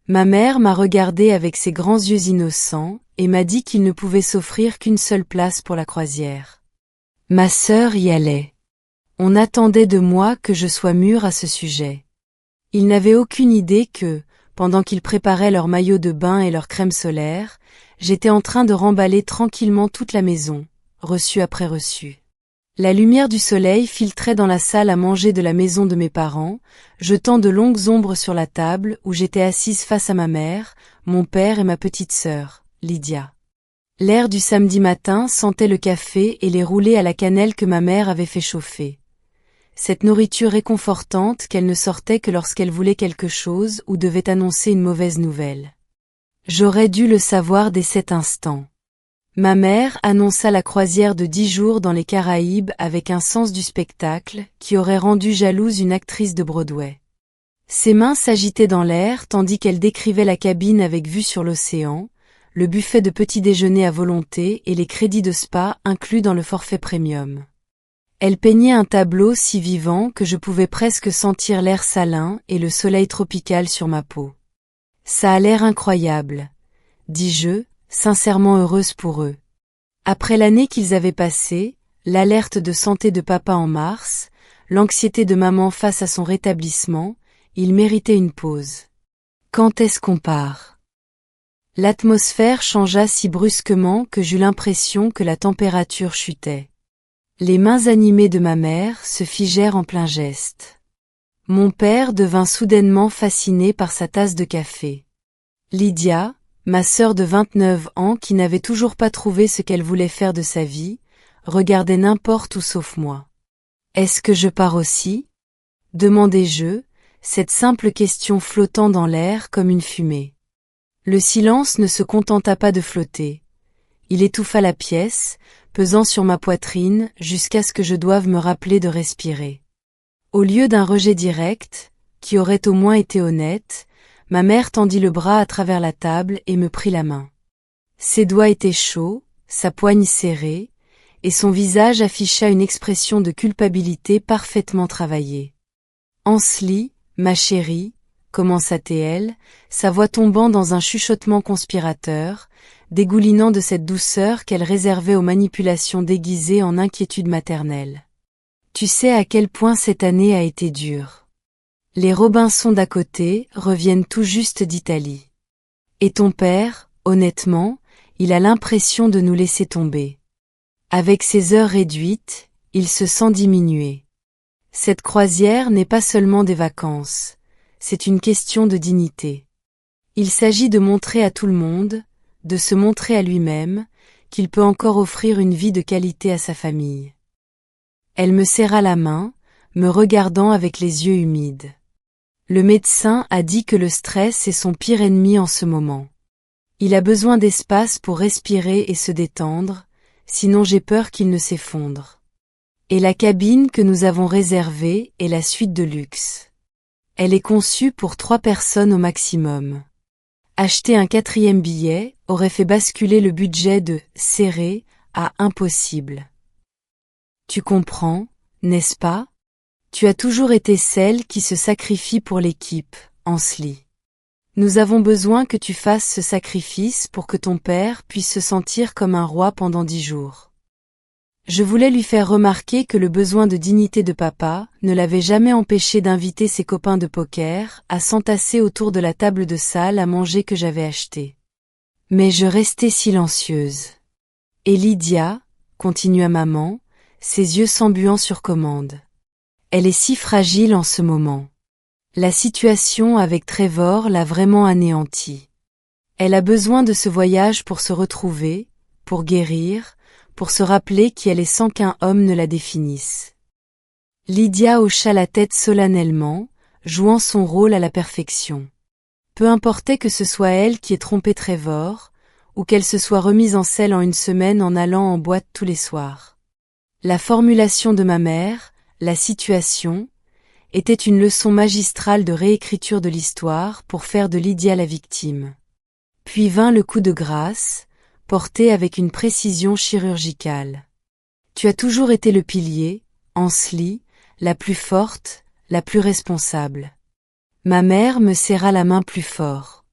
Ma mère m'a regardé avec ses grands yeux innocents et m'a dit qu'il ne pouvait s'offrir qu'une seule place pour la croisière. Ma sœur y allait. On attendait de moi que je sois mûre à ce sujet. Ils n'avaient aucune idée que, pendant qu'ils préparaient leur maillot de bain et leur crème solaire, j'étais en train de remballer tranquillement toute la maison, reçu après reçu. La lumière du soleil filtrait dans la salle à manger de la maison de mes parents, jetant de longues ombres sur la table où j'étais assise face à ma mère, mon père et ma petite sœur, Lydia. L'air du samedi matin sentait le café et les roulés à la cannelle que ma mère avait fait chauffer. Cette nourriture réconfortante qu'elle ne sortait que lorsqu'elle voulait quelque chose ou devait annoncer une mauvaise nouvelle. J'aurais dû le savoir dès cet instant. Ma mère annonça la croisière de 10 jours dans les Caraïbes avec un sens du spectacle qui aurait rendu jalouse une actrice de Broadway. Ses mains s'agitaient dans l'air tandis qu'elle décrivait la cabine avec vue sur l'océan, le buffet de petit déjeuner à volonté et les crédits de spa inclus dans le forfait premium. Elle peignait un tableau si vivant que je pouvais presque sentir l'air salin et le soleil tropical sur ma peau. Ça a l'air incroyable, dis-je, sincèrement heureuse pour eux. Après l'année qu'ils avaient passée, l'alerte de santé de papa en mars, l'anxiété de maman face à son rétablissement, ils méritaient une pause. Quand est-ce qu'on part? L'atmosphère changea si brusquement que j'eus l'impression que la température chutait. Les mains animées de ma mère se figèrent en plein geste. Mon père devint soudainement fasciné par sa tasse de café. Lydia, ma sœur de 29 ans qui n'avait toujours pas trouvé ce qu'elle voulait faire de sa vie, regardait n'importe où sauf moi. « Est-ce que je pars aussi ?» demandai-je, cette simple question flottant dans l'air comme une fumée. Le silence ne se contenta pas de flotter. Il étouffa la pièce, pesant sur ma poitrine jusqu'à ce que je doive me rappeler de respirer. Au lieu d'un rejet direct, qui aurait au moins été honnête, ma mère tendit le bras à travers la table et me prit la main. Ses doigts étaient chauds, sa poigne serrée, et son visage afficha une expression de culpabilité parfaitement travaillée. « Ansley, ma chérie », commença-t-elle, sa voix tombant dans un chuchotement conspirateur, dégoulinant de cette douceur qu'elle réservait aux manipulations déguisées en inquiétude maternelle. « Tu sais à quel point cette année a été dure. Les Robinson d'à côté reviennent tout juste d'Italie. Et ton père, honnêtement, il a l'impression de nous laisser tomber. Avec ses heures réduites, il se sent diminué. Cette croisière n'est pas seulement des vacances, c'est une question de dignité. Il s'agit de montrer à tout le monde, de se montrer à lui-même, qu'il peut encore offrir une vie de qualité à sa famille. » Elle me serra la main, me regardant avec les yeux humides. Le médecin a dit que le stress est son pire ennemi en ce moment. Il a besoin d'espace pour respirer et se détendre, sinon j'ai peur qu'il ne s'effondre. Et la cabine que nous avons réservée est la suite de luxe. Elle est conçue pour 3 personnes au maximum. Acheter un 4e billet aurait fait basculer le budget de « serré » à « impossible ». Tu comprends, n'est-ce pas? Tu as toujours été celle qui se sacrifie pour l'équipe, Ansley. Nous avons besoin que tu fasses ce sacrifice pour que ton père puisse se sentir comme un roi pendant 10 jours. Je voulais lui faire remarquer que le besoin de dignité de papa ne l'avait jamais empêché d'inviter ses copains de poker à s'entasser autour de la table de salle à manger que j'avais achetée. Mais je restais silencieuse. Et Lydia, continua maman, ses yeux s'embuant sur commande. Elle est si fragile en ce moment. La situation avec Trevor l'a vraiment anéantie. Elle a besoin de ce voyage pour se retrouver, pour guérir, pour se rappeler qui elle est sans qu'un homme ne la définisse. Lydia hocha la tête solennellement, jouant son rôle à la perfection. Peu importait que ce soit elle qui ait trompé Trevor, ou qu'elle se soit remise en selle en une semaine en allant en boîte tous les soirs. La formulation de ma mère, la situation, était une leçon magistrale de réécriture de l'histoire pour faire de Lydia la victime. Puis vint le coup de grâce, porté avec une précision chirurgicale. Tu as toujours été le pilier, Ansley, la plus forte, la plus responsable. Ma mère me serra la main plus fort.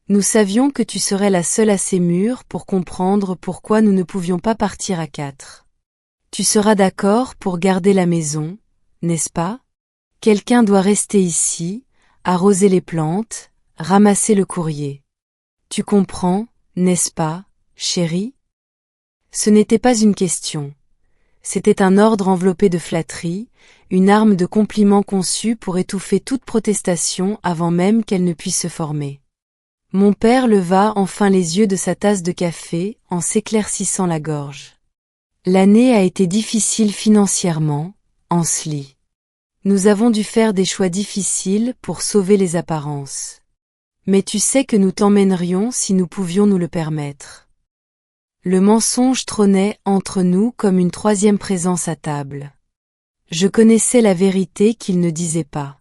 Nous savions que tu serais la seule assez mûre pour comprendre pourquoi nous ne pouvions pas partir à 4. Tu seras d'accord pour garder la maison, n'est-ce pas? Quelqu'un doit rester ici, arroser les plantes, ramasser le courrier. Tu comprends, n'est-ce pas, chérie? Ce n'était pas une question. C'était un ordre enveloppé de flatterie, une arme de compliment conçue pour étouffer toute protestation avant même qu'elle ne puisse se former. Mon père leva enfin les yeux de sa tasse de café en s'éclaircissant la gorge. L'année a été difficile financièrement, Ansley. Nous avons dû faire des choix difficiles pour sauver les apparences. Mais tu sais que nous t'emmènerions si nous pouvions nous le permettre. Le mensonge trônait entre nous comme une troisième présence à table. Je connaissais la vérité qu'il ne disait pas.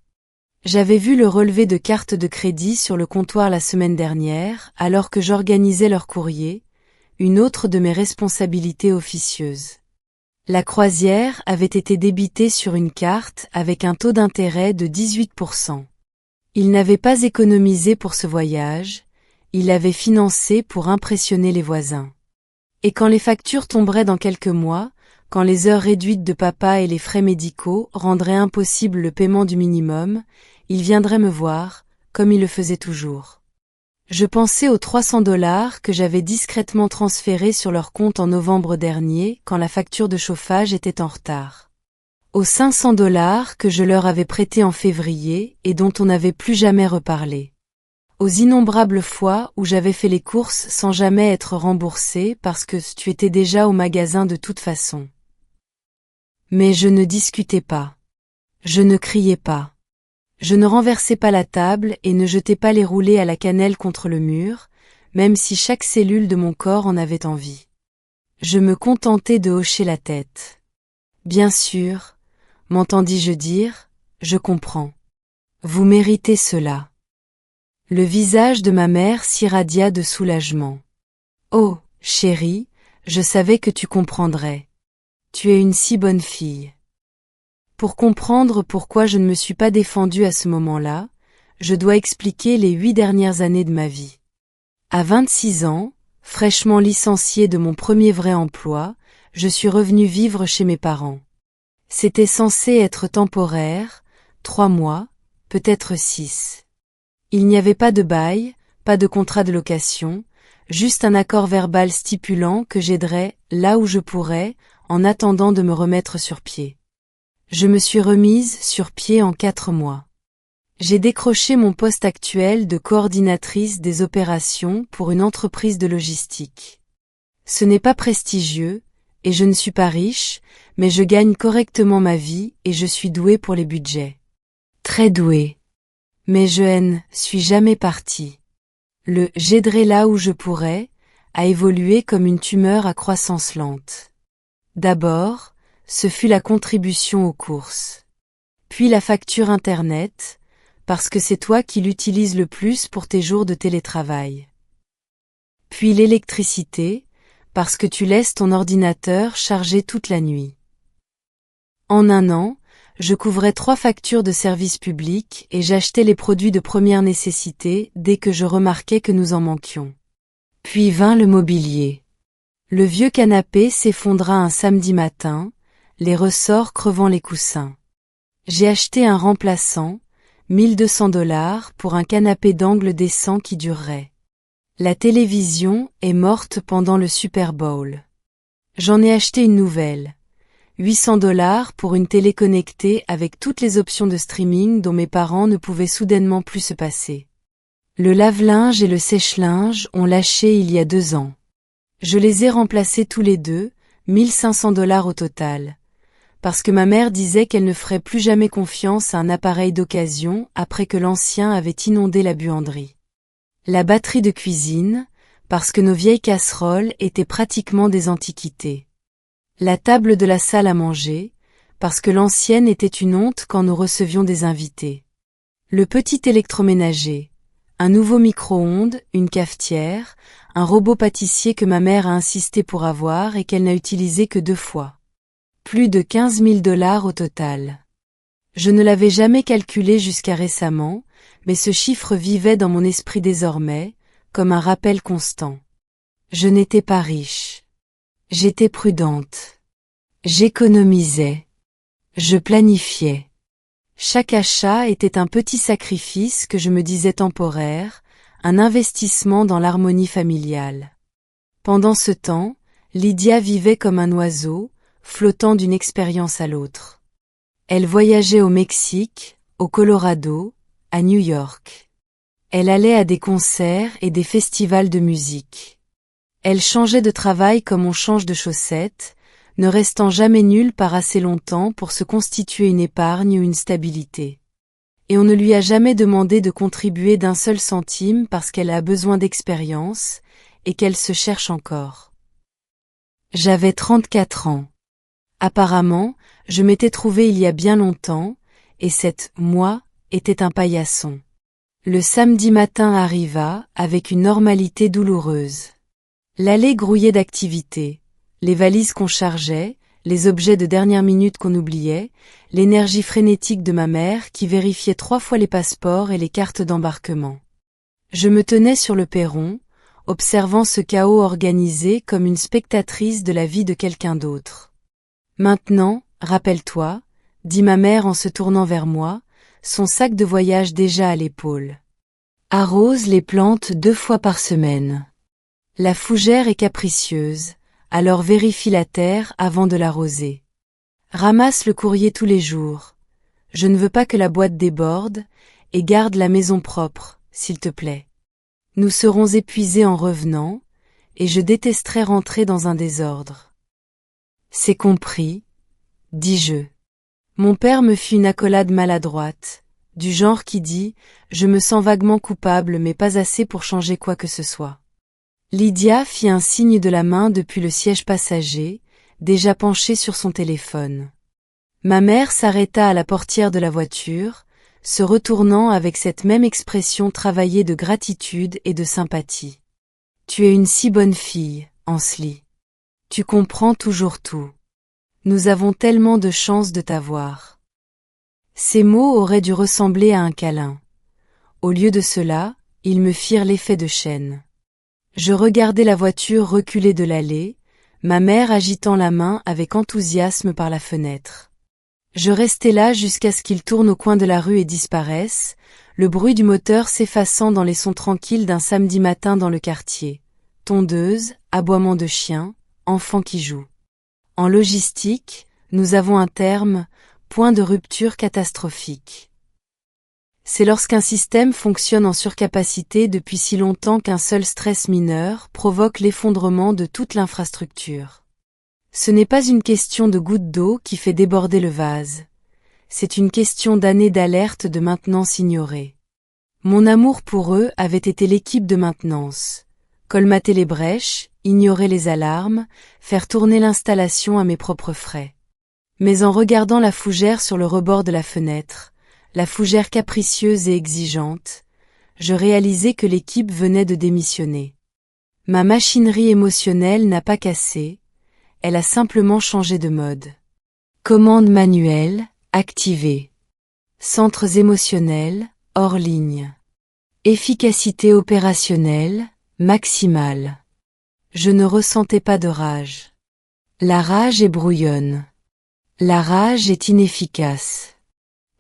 J'avais vu le relevé de carte de crédit sur le comptoir la semaine dernière, alors que j'organisais leur courrier, une autre de mes responsabilités officieuses. La croisière avait été débitée sur une carte avec un taux d'intérêt de 18%. Il n'avait pas économisé pour ce voyage, il l'avait financé pour impressionner les voisins. Et quand les factures tomberaient dans quelques mois, quand les heures réduites de papa et les frais médicaux rendraient impossible le paiement du minimum, il viendrait me voir, comme il le faisait toujours. Je pensais aux $300 que j'avais discrètement transférés sur leur compte en novembre dernier quand la facture de chauffage était en retard. Aux $500 que je leur avais prêtés en février et dont on n'avait plus jamais reparlé. Aux innombrables fois où j'avais fait les courses sans jamais être remboursée parce que tu étais déjà au magasin de toute façon. Mais je ne discutais pas. Je ne criais pas. Je ne renversais pas la table et ne jetais pas les roulés à la cannelle contre le mur, même si chaque cellule de mon corps en avait envie. Je me contentais de hocher la tête. Bien sûr, m'entendis-je dire, je comprends. Vous méritez cela. Le visage de ma mère s'irradia de soulagement. Oh, chérie, je savais que tu comprendrais. Tu es une si bonne fille. Pour comprendre pourquoi je ne me suis pas défendue à ce moment-là, je dois expliquer les 8 dernières années de ma vie. À 26 ans, fraîchement licenciée de mon premier vrai emploi, je suis revenue vivre chez mes parents. C'était censé être temporaire, 3 mois, peut-être 6. Il n'y avait pas de bail, pas de contrat de location, juste un accord verbal stipulant que j'aiderais, là où je pourrais, en attendant de me remettre sur pied. Je me suis remise sur pied en 4 mois. J'ai décroché mon poste actuel de coordinatrice des opérations pour une entreprise de logistique. Ce n'est pas prestigieux, et je ne suis pas riche, mais je gagne correctement ma vie et je suis douée pour les budgets. Très douée. Mais je ne suis jamais partie. Le « j'aiderai là où je pourrai » a évolué comme une tumeur à croissance lente. D'abord, ce fut la contribution aux courses. Puis la facture Internet, parce que c'est toi qui l'utilises le plus pour tes jours de télétravail. Puis l'électricité, parce que tu laisses ton ordinateur chargé toute la nuit. En un an, je couvrais 3 factures de services publics et j'achetais les produits de première nécessité dès que je remarquais que nous en manquions. Puis vint le mobilier. Le vieux canapé s'effondra un samedi matin, les ressorts crevant les coussins. J'ai acheté un remplaçant, $1200 pour un canapé d'angle décent qui durerait. La télévision est morte pendant le Super Bowl. J'en ai acheté une nouvelle. $800 pour une télé connectée avec toutes les options de streaming dont mes parents ne pouvaient soudainement plus se passer. Le lave-linge et le sèche-linge ont lâché il y a 2 ans. Je les ai remplacés tous les deux, $1500 au total. Parce que ma mère disait qu'elle ne ferait plus jamais confiance à un appareil d'occasion après que l'ancien avait inondé la buanderie. La batterie de cuisine, parce que nos vieilles casseroles étaient pratiquement des antiquités. La table de la salle à manger, parce que l'ancienne était une honte quand nous recevions des invités. Le petit électroménager, un nouveau micro-ondes, une cafetière, un robot pâtissier que ma mère a insisté pour avoir et qu'elle n'a utilisé que 2 fois. Plus de $15 000 au total. Je ne l'avais jamais calculé jusqu'à récemment, mais ce chiffre vivait dans mon esprit désormais, comme un rappel constant. Je n'étais pas riche. J'étais prudente. J'économisais. Je planifiais. Chaque achat était un petit sacrifice que je me disais temporaire, un investissement dans l'harmonie familiale. Pendant ce temps, Lydia vivait comme un oiseau, flottant d'une expérience à l'autre. Elle voyageait au Mexique, au Colorado, à New York. Elle allait à des concerts et des festivals de musique. Elle changeait de travail comme on change de chaussettes, ne restant jamais nulle part assez longtemps pour se constituer une épargne ou une stabilité. Et on ne lui a jamais demandé de contribuer d'un seul centime parce qu'elle a besoin d'expérience et qu'elle se cherche encore. J'avais 34 ans. Apparemment, je m'étais trouvée il y a bien longtemps, et cette « moi » était un paillasson. Le samedi matin arriva avec une normalité douloureuse. L'allée grouillait d'activités, les valises qu'on chargeait, les objets de dernière minute qu'on oubliait, l'énergie frénétique de ma mère qui vérifiait 3 fois les passeports et les cartes d'embarquement. Je me tenais sur le perron, observant ce chaos organisé comme une spectatrice de la vie de quelqu'un d'autre. Maintenant, rappelle-toi, dit ma mère en se tournant vers moi, son sac de voyage déjà à l'épaule. Arrose les plantes 2 fois par semaine. La fougère est capricieuse, alors vérifie la terre avant de l'arroser. Ramasse le courrier tous les jours. Je ne veux pas que la boîte déborde, et garde la maison propre, s'il te plaît. Nous serons épuisés en revenant, et je détesterais rentrer dans un désordre. C'est compris, dis-je. Mon père me fit une accolade maladroite, du genre qui dit « Je me sens vaguement coupable mais pas assez pour changer quoi que ce soit ». Lydia fit un signe de la main depuis le siège passager, déjà penché sur son téléphone. Ma mère s'arrêta à la portière de la voiture, se retournant avec cette même expression travaillée de gratitude et de sympathie. « Tu es une si bonne fille, Ansley. Tu comprends toujours tout. Nous avons tellement de chance de t'avoir. » Ces mots auraient dû ressembler à un câlin. Au lieu de cela, ils me firent l'effet de chaîne. Je regardais la voiture reculer de l'allée, ma mère agitant la main avec enthousiasme par la fenêtre. Je restais là jusqu'à ce qu'il tourne au coin de la rue et disparaisse, le bruit du moteur s'effaçant dans les sons tranquilles d'un samedi matin dans le quartier. Tondeuse, aboiement de chien, enfants qui jouent. En logistique, nous avons un terme, point de rupture catastrophique. C'est lorsqu'un système fonctionne en surcapacité depuis si longtemps qu'un seul stress mineur provoque l'effondrement de toute l'infrastructure. Ce n'est pas une question de goutte d'eau qui fait déborder le vase. C'est une question d'années d'alerte de maintenance ignorée. Mon amour pour eux avait été l'équipe de maintenance. Colmater les brèches, ignorer les alarmes, faire tourner l'installation à mes propres frais. Mais en regardant la fougère sur le rebord de la fenêtre, la fougère capricieuse et exigeante, je réalisais que l'équipe venait de démissionner. Ma machinerie émotionnelle n'a pas cassé, elle a simplement changé de mode. Commande manuelle, activée. Centres émotionnels, hors ligne. Efficacité opérationnelle, maximale. Je ne ressentais pas de rage. La rage est brouillonne. La rage est inefficace.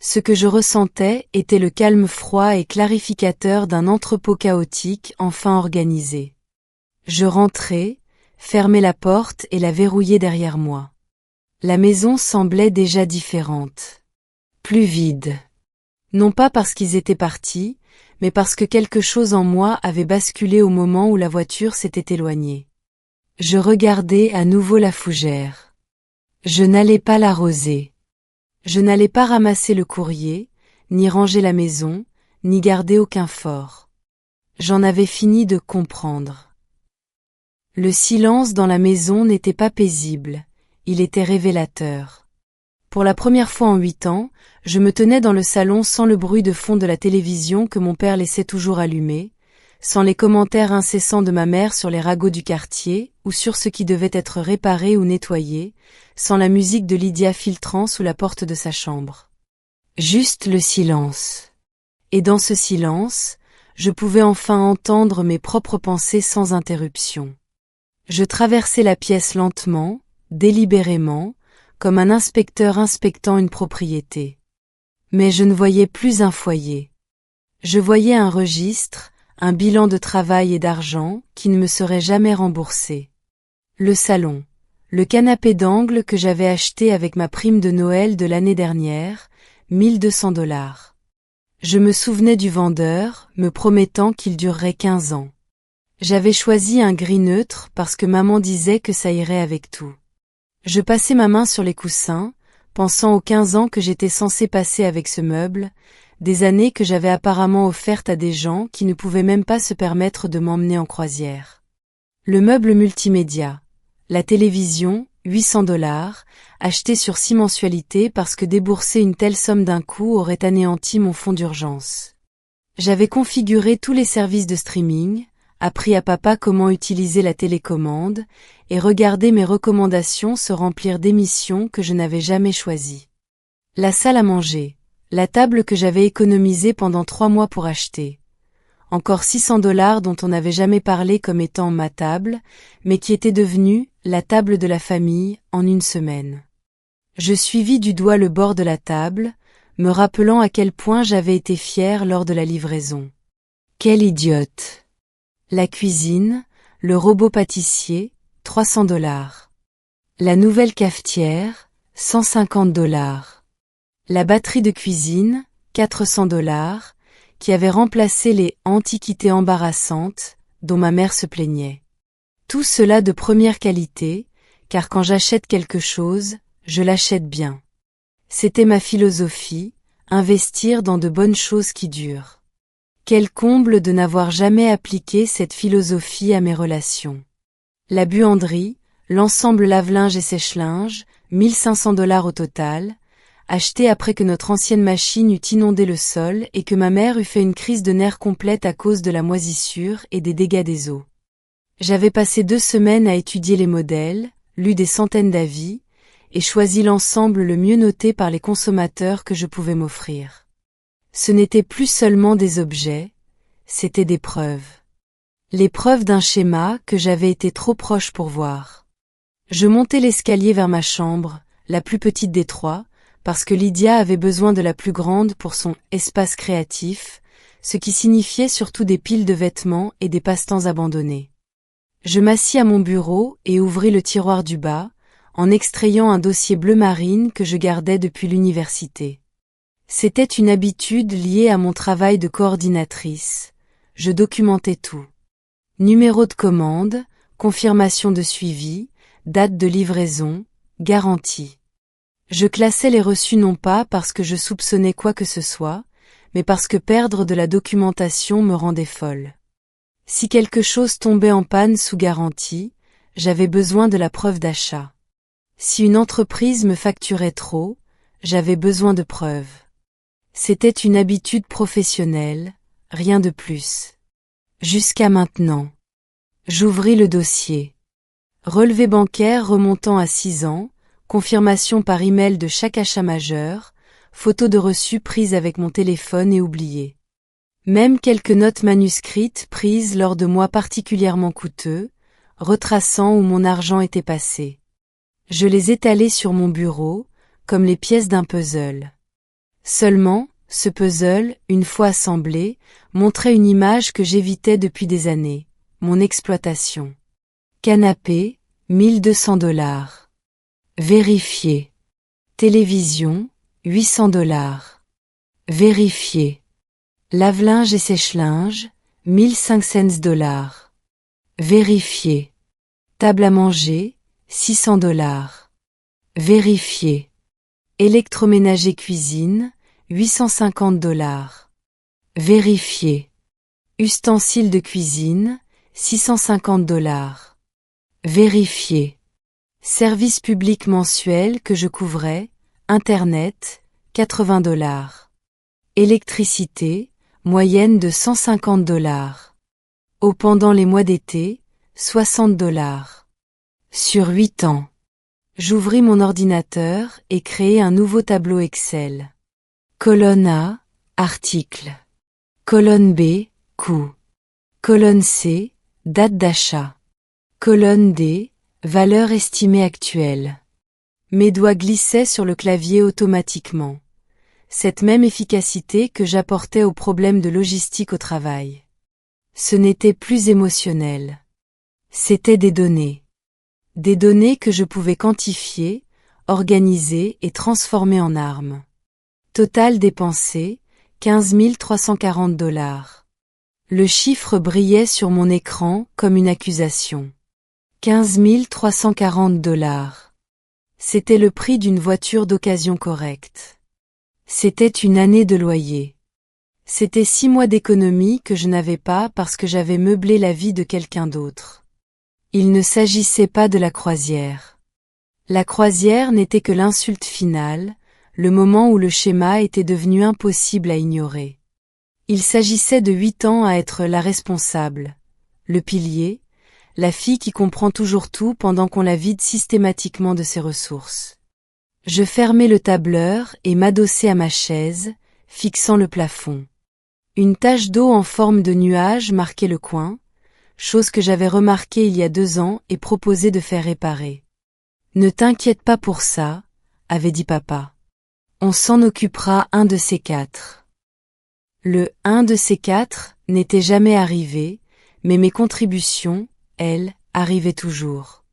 Ce que je ressentais était le calme froid et clarificateur d'un entrepôt chaotique enfin organisé. Je rentrai, fermai la porte et la verrouillai derrière moi. La maison semblait déjà différente. Plus vide. Non pas parce qu'ils étaient partis, mais parce que quelque chose en moi avait basculé au moment où la voiture s'était éloignée. Je regardai à nouveau la fougère. Je n'allais pas l'arroser. Je n'allais pas ramasser le courrier, ni ranger la maison, ni garder aucun fort. J'en avais fini de comprendre. Le silence dans la maison n'était pas paisible, il était révélateur. Pour la première fois en 8 ans, je me tenais dans le salon sans le bruit de fond de la télévision que mon père laissait toujours allumée, sans les commentaires incessants de ma mère sur les ragots du quartier ou sur ce qui devait être réparé ou nettoyé, sans la musique de Lydia filtrant sous la porte de sa chambre. Juste le silence. Et dans ce silence, je pouvais enfin entendre mes propres pensées sans interruption. Je traversais la pièce lentement, délibérément, comme un inspecteur inspectant une propriété. Mais je ne voyais plus un foyer. Je voyais un registre, un bilan de travail et d'argent qui ne me serait jamais remboursé. Le salon, le canapé d'angle que j'avais acheté avec ma prime de Noël de l'année dernière, $1200. Je me souvenais du vendeur, me promettant qu'il durerait 15 ans. J'avais choisi un gris neutre parce que maman disait que ça irait avec tout. Je passais ma main sur les coussins, pensant aux 15 ans que j'étais censé passer avec ce meuble, des années que j'avais apparemment offertes à des gens qui ne pouvaient même pas se permettre de m'emmener en croisière. Le meuble multimédia, la télévision, $800, acheté sur 6 mensualités parce que débourser une telle somme d'un coup aurait anéanti mon fonds d'urgence. J'avais configuré tous les services de streaming, appris à papa comment utiliser la télécommande, et regardé mes recommandations se remplir d'émissions que je n'avais jamais choisies. La salle à manger, la table que j'avais économisée pendant 3 mois pour acheter. Encore $600 dont on n'avait jamais parlé comme étant ma table, mais qui était devenue la table de la famille en une semaine. Je suivis du doigt le bord de la table, me rappelant à quel point j'avais été fière lors de la livraison. Quelle idiote! La cuisine, le robot pâtissier, $300. La nouvelle cafetière, $150. La batterie de cuisine, $400, qui avait remplacé les antiquités embarrassantes, dont ma mère se plaignait. Tout cela de première qualité, car quand j'achète quelque chose, je l'achète bien. C'était ma philosophie, investir dans de bonnes choses qui durent. Quel comble de n'avoir jamais appliqué cette philosophie à mes relations. La buanderie, l'ensemble lave-linge et sèche-linge, $1500 au total, acheté après que notre ancienne machine eut inondé le sol et que ma mère eut fait une crise de nerfs complète à cause de la moisissure et des dégâts des eaux. J'avais passé 2 semaines à étudier les modèles, lu des centaines d'avis, et choisi l'ensemble le mieux noté par les consommateurs que je pouvais m'offrir. Ce n'étaient plus seulement des objets, c'étaient des preuves. Les preuves d'un schéma que j'avais été trop proche pour voir. Je montais l'escalier vers ma chambre, la plus petite des 3, parce que Lydia avait besoin de la plus grande pour son espace créatif, ce qui signifiait surtout des piles de vêtements et des passe-temps abandonnés. Je m'assis à mon bureau et ouvris le tiroir du bas, en extrayant un dossier bleu marine que je gardais depuis l'université. C'était une habitude liée à mon travail de coordinatrice. Je documentais tout. Numéro de commande, confirmation de suivi, date de livraison, garantie. Je classais les reçus non pas parce que je soupçonnais quoi que ce soit, mais parce que perdre de la documentation me rendait folle. Si quelque chose tombait en panne sous garantie, j'avais besoin de la preuve d'achat. Si une entreprise me facturait trop, j'avais besoin de preuves. C'était une habitude professionnelle, rien de plus. Jusqu'à maintenant. J'ouvris le dossier. Relevé bancaire remontant à 6 ans, confirmation par email de chaque achat majeur, photo de reçu prise avec mon téléphone et oubliée. Même quelques notes manuscrites prises lors de mois particulièrement coûteux, retraçant où mon argent était passé. Je les étalais sur mon bureau, comme les pièces d'un puzzle. Seulement, ce puzzle, une fois assemblé, montrait une image que j'évitais depuis des années, mon exploitation. Canapé, $1200. Vérifier. Télévision, $800. Vérifier. Lave-linge et sèche-linge, $1500. Vérifier. Table à manger, $600. Vérifier. Électroménager cuisine, $850. Vérifier. Ustensiles de cuisine, $650. Vérifier. Service public mensuel que je couvrais, Internet, $80. Électricité, moyenne de $150. Eau pendant les mois d'été, $60. Sur 8 ans. J'ouvris mon ordinateur et créai un nouveau tableau Excel. Colonne A, article. Colonne B, Coût. Colonne C, date d'achat. Colonne D, valeur estimée actuelle. Mes doigts glissaient sur le clavier automatiquement. Cette même efficacité que j'apportais aux problèmes de logistique au travail. Ce n'était plus émotionnel. C'étaient des données. Des données que je pouvais quantifier, organiser et transformer en armes. Total dépensé, 15 340 $. Le chiffre brillait sur mon écran comme une accusation. 15 340 $. C'était le prix d'une voiture d'occasion correcte. C'était une année de loyer. C'était 6 mois d'économie que je n'avais pas parce que j'avais meublé la vie de quelqu'un d'autre. Il ne s'agissait pas de la croisière. La croisière n'était que l'insulte finale, le moment où le schéma était devenu impossible à ignorer. Il s'agissait de 8 ans à être la responsable, le pilier, la fille qui comprend toujours tout pendant qu'on la vide systématiquement de ses ressources. Je fermai le tableur et m'adossai à ma chaise, fixant le plafond. Une tache d'eau en forme de nuage marquait le coin, chose que j'avais remarquée il y a 2 ans et proposé de faire réparer. Ne t'inquiète pas pour ça, avait dit papa. On s'en occupera un de ces 4. Le un de ces 4 n'était jamais arrivé, mais mes contributions, elles, arrivaient toujours.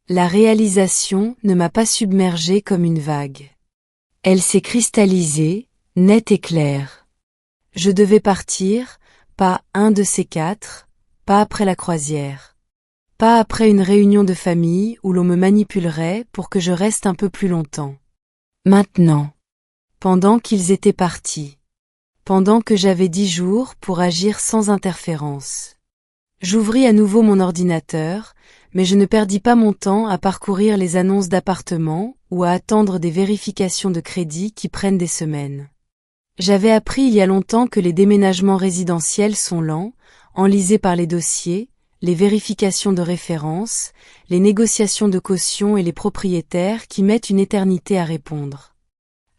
La réalisation ne m'a pas submergée comme une vague. Elle s'est cristallisée, nette et claire. Je devais partir, pas un de ces 4, pas après la croisière. Pas après une réunion de famille où l'on me manipulerait pour que je reste un peu plus longtemps. Maintenant. Pendant qu'ils étaient partis. Pendant que j'avais 10 jours pour agir sans interférence. J'ouvris à nouveau mon ordinateur, mais je ne perdis pas mon temps à parcourir les annonces d'appartements ou à attendre des vérifications de crédit qui prennent des semaines. J'avais appris il y a longtemps que les déménagements résidentiels sont lents, enlisés par les dossiers, les vérifications de référence, les négociations de caution et les propriétaires qui mettent une éternité à répondre.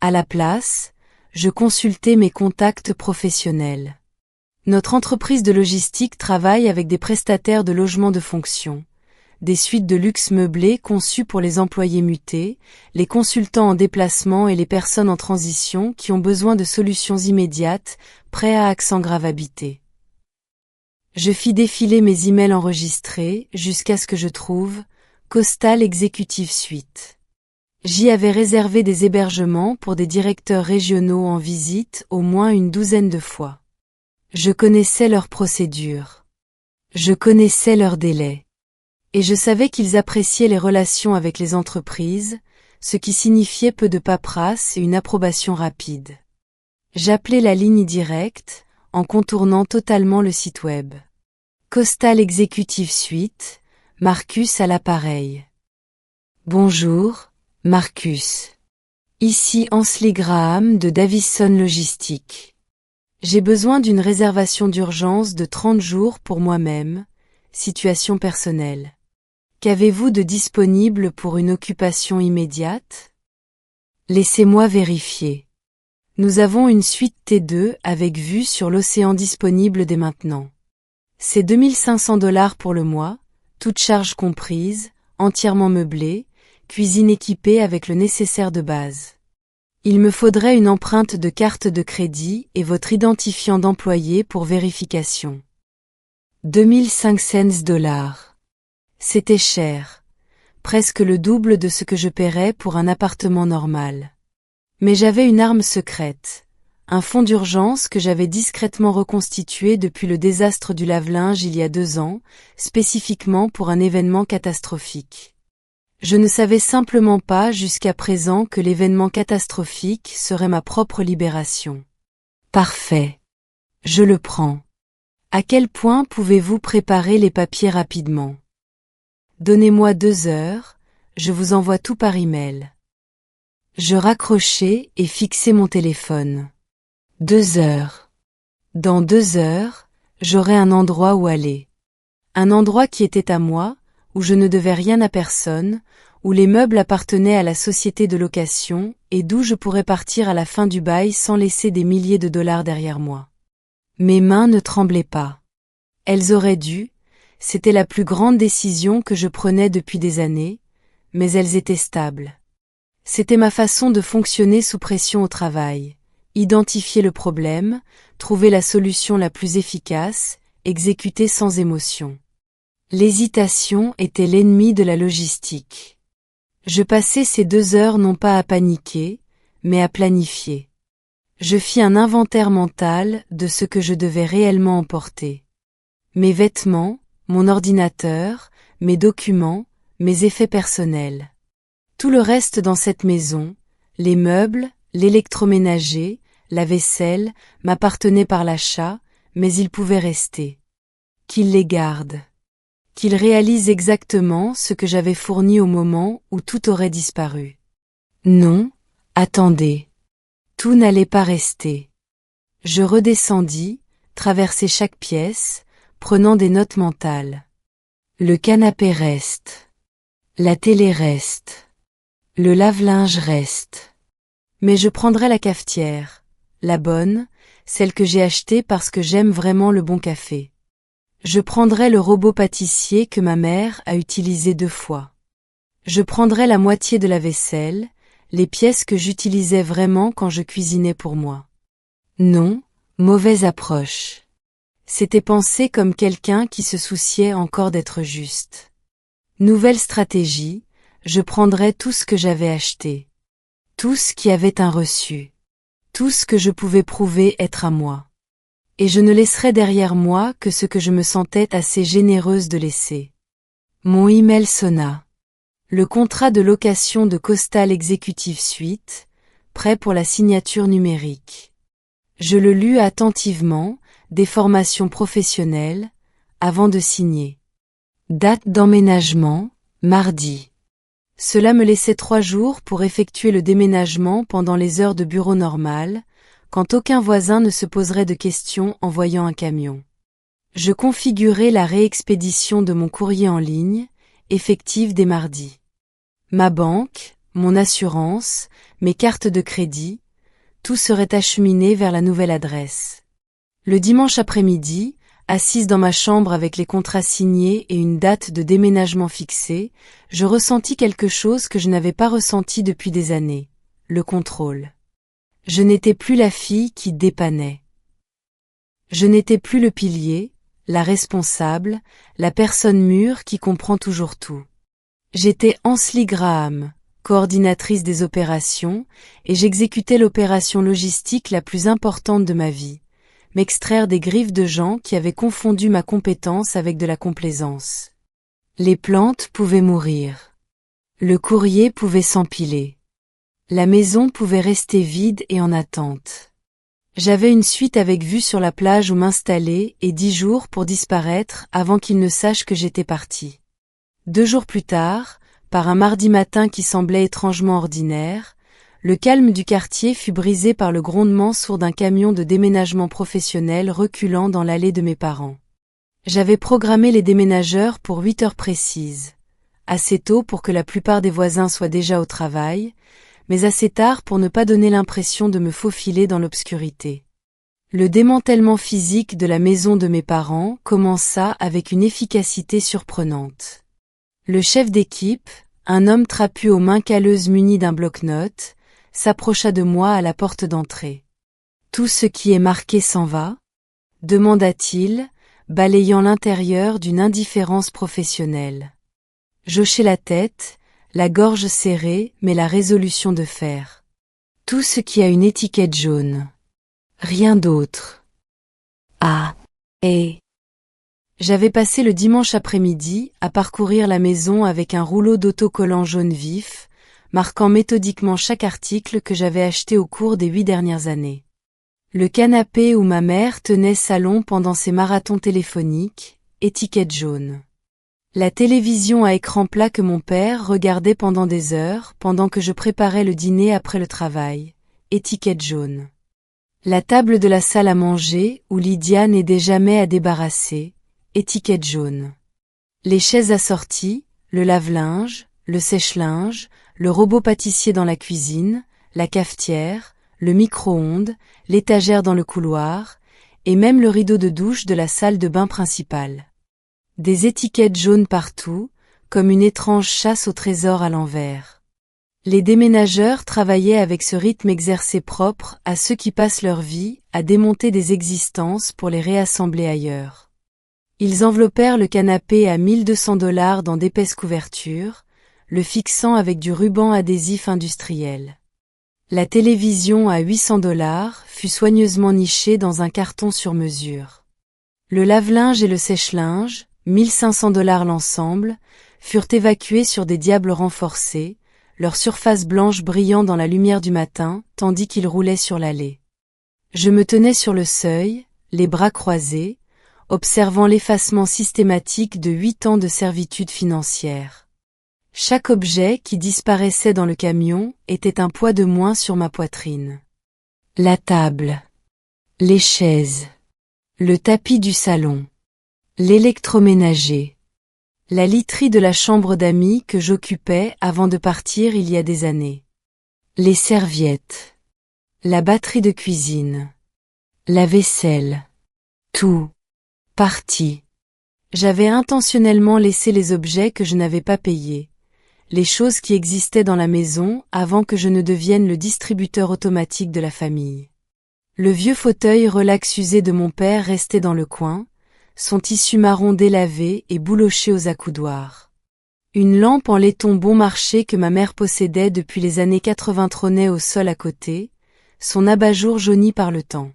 À la place, je consultais mes contacts professionnels. Notre entreprise de logistique travaille avec des prestataires de logements de fonction, des suites de luxe meublées conçues pour les employés mutés, les consultants en déplacement et les personnes en transition qui ont besoin de solutions immédiates, prêts à accent grave habité. Je fis défiler mes emails enregistrés jusqu'à ce que je trouve Coastal Executive Suite. J'y avais réservé des hébergements pour des directeurs régionaux en visite au moins une 12aine de fois. Je connaissais leurs procédures. Je connaissais leurs délais. Et je savais qu'ils appréciaient les relations avec les entreprises, ce qui signifiait peu de paperasse et une approbation rapide. J'appelais la ligne directe, en contournant totalement le site web. Coastal Executive Suite, Marcus à l'appareil. Bonjour, Marcus. Ici Ansley Graham de Davison Logistique. J'ai besoin d'une réservation d'urgence de 30 jours pour moi-même, situation personnelle. Qu'avez-vous de disponible pour une occupation immédiate? Laissez-moi vérifier. Nous avons une suite T2 avec vue sur l'océan disponible dès maintenant. C'est 2500 $ pour le mois, toutes charges comprises, entièrement meublée, cuisine équipée avec le nécessaire de base. Il me faudrait une empreinte de carte de crédit et votre identifiant d'employé pour vérification. 2500 $. C'était cher. Presque le double de ce que je paierais pour un appartement normal. Mais j'avais une arme secrète. Un fonds d'urgence que j'avais discrètement reconstitué depuis le désastre du lave-linge il y a 2 ans, spécifiquement pour un événement catastrophique. Je ne savais simplement pas jusqu'à présent que l'événement catastrophique serait ma propre libération. Parfait. Je le prends. À quel point pouvez-vous préparer les papiers rapidement? Donnez-moi 2 heures, je vous envoie tout par email. Je raccrochai et fixai mon téléphone. 2 heures. Dans 2 heures, j'aurais un endroit où aller. Un endroit qui était à moi, où je ne devais rien à personne, où les meubles appartenaient à la société de location et d'où je pourrais partir à la fin du bail sans laisser des milliers de dollars derrière moi. Mes mains ne tremblaient pas. Elles auraient dû, c'était la plus grande décision que je prenais depuis des années, mais elles étaient stables. C'était ma façon de fonctionner sous pression au travail. Identifier le problème, trouver la solution la plus efficace, exécuter sans émotion. L'hésitation était l'ennemi de la logistique. Je passais ces 2 heures non pas à paniquer, mais à planifier. Je fis un inventaire mental de ce que je devais réellement emporter. Mes vêtements, mon ordinateur, mes documents, mes effets personnels. Tout le reste dans cette maison, les meubles, l'électroménager, la vaisselle, m'appartenait par l'achat, mais il pouvait rester. Qu'il les garde. Qu'il réalise exactement ce que j'avais fourni au moment où tout aurait disparu. Non, attendez. Tout n'allait pas rester. Je redescendis, traversai chaque pièce, prenant des notes mentales. Le canapé reste. La télé reste. Le lave-linge reste. Mais je prendrai la cafetière, la bonne, celle que j'ai achetée parce que j'aime vraiment le bon café. Je prendrai le robot pâtissier que ma mère a utilisé 2 fois. Je prendrai la moitié de la vaisselle, les pièces que j'utilisais vraiment quand je cuisinais pour moi. Non, mauvaise approche. C'était penser comme quelqu'un qui se souciait encore d'être juste. Nouvelle stratégie, je prendrais tout ce que j'avais acheté. Tout ce qui avait un reçu. Tout ce que je pouvais prouver être à moi. Et je ne laisserais derrière moi que ce que je me sentais assez généreuse de laisser. Mon email sonna. Le contrat de location de Coastal Executive Suite, prêt pour la signature numérique. Je le lus attentivement, des formations professionnelles, avant de signer. Date d'emménagement, mardi. Cela me laissait 3 jours pour effectuer le déménagement pendant les heures de bureau normales, quand aucun voisin ne se poserait de questions en voyant un camion. Je configurais la réexpédition de mon courrier en ligne, effective dès mardi. Ma banque, mon assurance, mes cartes de crédit, tout serait acheminé vers la nouvelle adresse. Le dimanche après-midi, assise dans ma chambre avec les contrats signés et une date de déménagement fixée, je ressentis quelque chose que je n'avais pas ressenti depuis des années, le contrôle. Je n'étais plus la fille qui dépannait. Je n'étais plus le pilier, la responsable, la personne mûre qui comprend toujours tout. J'étais Ansley Graham, coordinatrice des opérations, et j'exécutais l'opération logistique la plus importante de ma vie. M'extraire des griffes de gens qui avaient confondu ma compétence avec de la complaisance. Les plantes pouvaient mourir. Le courrier pouvait s'empiler. La maison pouvait rester vide et en attente. J'avais une suite avec vue sur la plage où m'installer et 10 jours pour disparaître avant qu'ils ne sachent que j'étais partie. 2 jours plus tard, par un mardi matin qui semblait étrangement ordinaire, le calme du quartier fut brisé par le grondement sourd d'un camion de déménagement professionnel reculant dans l'allée de mes parents. J'avais programmé les déménageurs pour 8 heures précises. Assez tôt pour que la plupart des voisins soient déjà au travail, mais assez tard pour ne pas donner l'impression de me faufiler dans l'obscurité. Le démantèlement physique de la maison de mes parents commença avec une efficacité surprenante. Le chef d'équipe, un homme trapu aux mains calleuses muni d'un bloc-notes, s'approcha de moi à la porte d'entrée. « Tout ce qui est marqué s'en va ?» demanda-t-il, balayant l'intérieur d'une indifférence professionnelle. J'hochai la tête, la gorge serrée mais la résolution de fer. Tout ce qui a une étiquette jaune. Rien d'autre. Ah, et... J'avais passé le dimanche après-midi à parcourir la maison avec un rouleau d'autocollants jaune vif, marquant méthodiquement chaque article que j'avais acheté au cours des 8 dernières années. Le canapé où ma mère tenait salon pendant ses marathons téléphoniques, étiquette jaune. La télévision à écran plat que mon père regardait pendant des heures pendant que je préparais le dîner après le travail, étiquette jaune. La table de la salle à manger où Lydia n'aidait jamais à débarrasser, étiquette jaune. Les chaises assorties, le lave-linge, le sèche-linge, le robot pâtissier dans la cuisine, la cafetière, le micro-ondes, l'étagère dans le couloir, et même le rideau de douche de la salle de bain principale. Des étiquettes jaunes partout, comme une étrange chasse au trésor à l'envers. Les déménageurs travaillaient avec ce rythme exercé propre à ceux qui passent leur vie à démonter des existences pour les réassembler ailleurs. Ils enveloppèrent le canapé à $1 200 dans d'épaisses couvertures, le fixant avec du ruban adhésif industriel. La télévision à $800 fut soigneusement nichée dans un carton sur mesure. Le lave-linge et le sèche-linge, $1 500 l'ensemble, furent évacués sur des diables renforcés, leur surface blanche brillant dans la lumière du matin, tandis qu'ils roulaient sur l'allée. Je me tenais sur le seuil, les bras croisés, observant l'effacement systématique de 8 ans de servitude financière. Chaque objet qui disparaissait dans le camion était un poids de moins sur ma poitrine. La table, les chaises, le tapis du salon, l'électroménager, la literie de la chambre d'amis que j'occupais avant de partir il y a des années, les serviettes, la batterie de cuisine, la vaisselle, tout, parti. J'avais intentionnellement laissé les objets que je n'avais pas payés, les choses qui existaient dans la maison avant que je ne devienne le distributeur automatique de la famille. Le vieux fauteuil relax usé de mon père restait dans le coin, son tissu marron délavé et bouloché aux accoudoirs. Une lampe en laiton bon marché que ma mère possédait depuis les années 80 trônait au sol à côté, son abat-jour jauni par le temps.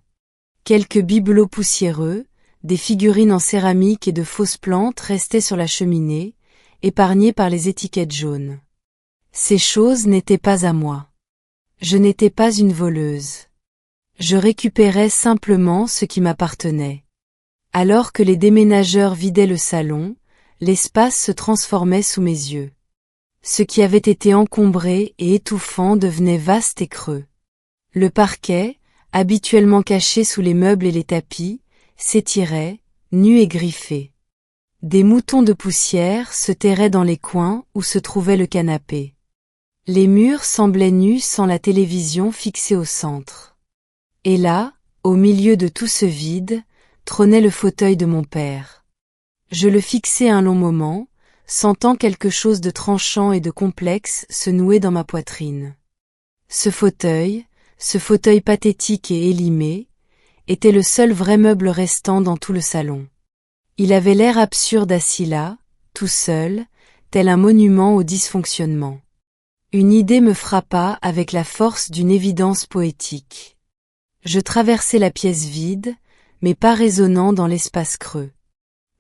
Quelques bibelots poussiéreux, des figurines en céramique et de fausses plantes restaient sur la cheminée, épargnées par les étiquettes jaunes. Ces choses n'étaient pas à moi. Je n'étais pas une voleuse. Je récupérais simplement ce qui m'appartenait. Alors que les déménageurs vidaient le salon, l'espace se transformait sous mes yeux. Ce qui avait été encombré et étouffant devenait vaste et creux. Le parquet, habituellement caché sous les meubles et les tapis, s'étirait, nu et griffé. Des moutons de poussière se terraient dans les coins où se trouvait le canapé. Les murs semblaient nus sans la télévision fixée au centre. Et là, au milieu de tout ce vide, trônait le fauteuil de mon père. Je le fixai un long moment, sentant quelque chose de tranchant et de complexe se nouer dans ma poitrine. Ce fauteuil pathétique et élimé, était le seul vrai meuble restant dans tout le salon. Il avait l'air absurde assis là, tout seul, tel un monument au dysfonctionnement. Une idée me frappa avec la force d'une évidence poétique. Je traversai la pièce vide, mais pas résonnant dans l'espace creux.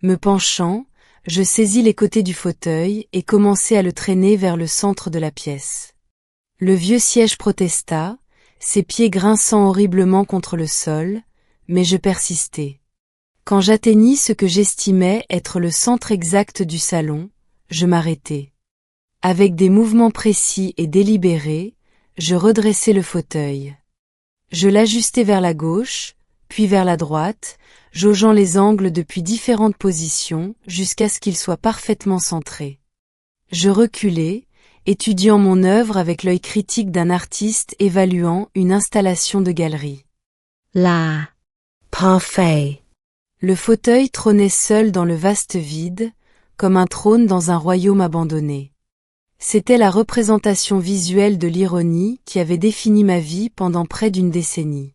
Me penchant, je saisis les côtés du fauteuil et commençai à le traîner vers le centre de la pièce. Le vieux siège protesta, ses pieds grinçant horriblement contre le sol, mais je persistai. Quand j'atteignis ce que j'estimais être le centre exact du salon, je m'arrêtai. Avec des mouvements précis et délibérés, je redressai le fauteuil. Je l'ajustai vers la gauche, puis vers la droite, jaugeant les angles depuis différentes positions jusqu'à ce qu'il soit parfaitement centré. Je reculai, étudiant mon œuvre avec l'œil critique d'un artiste évaluant une installation de galerie. Là. Parfait. Le fauteuil trônait seul dans le vaste vide, comme un trône dans un royaume abandonné. C'était la représentation visuelle de l'ironie qui avait défini ma vie pendant près d'une décennie.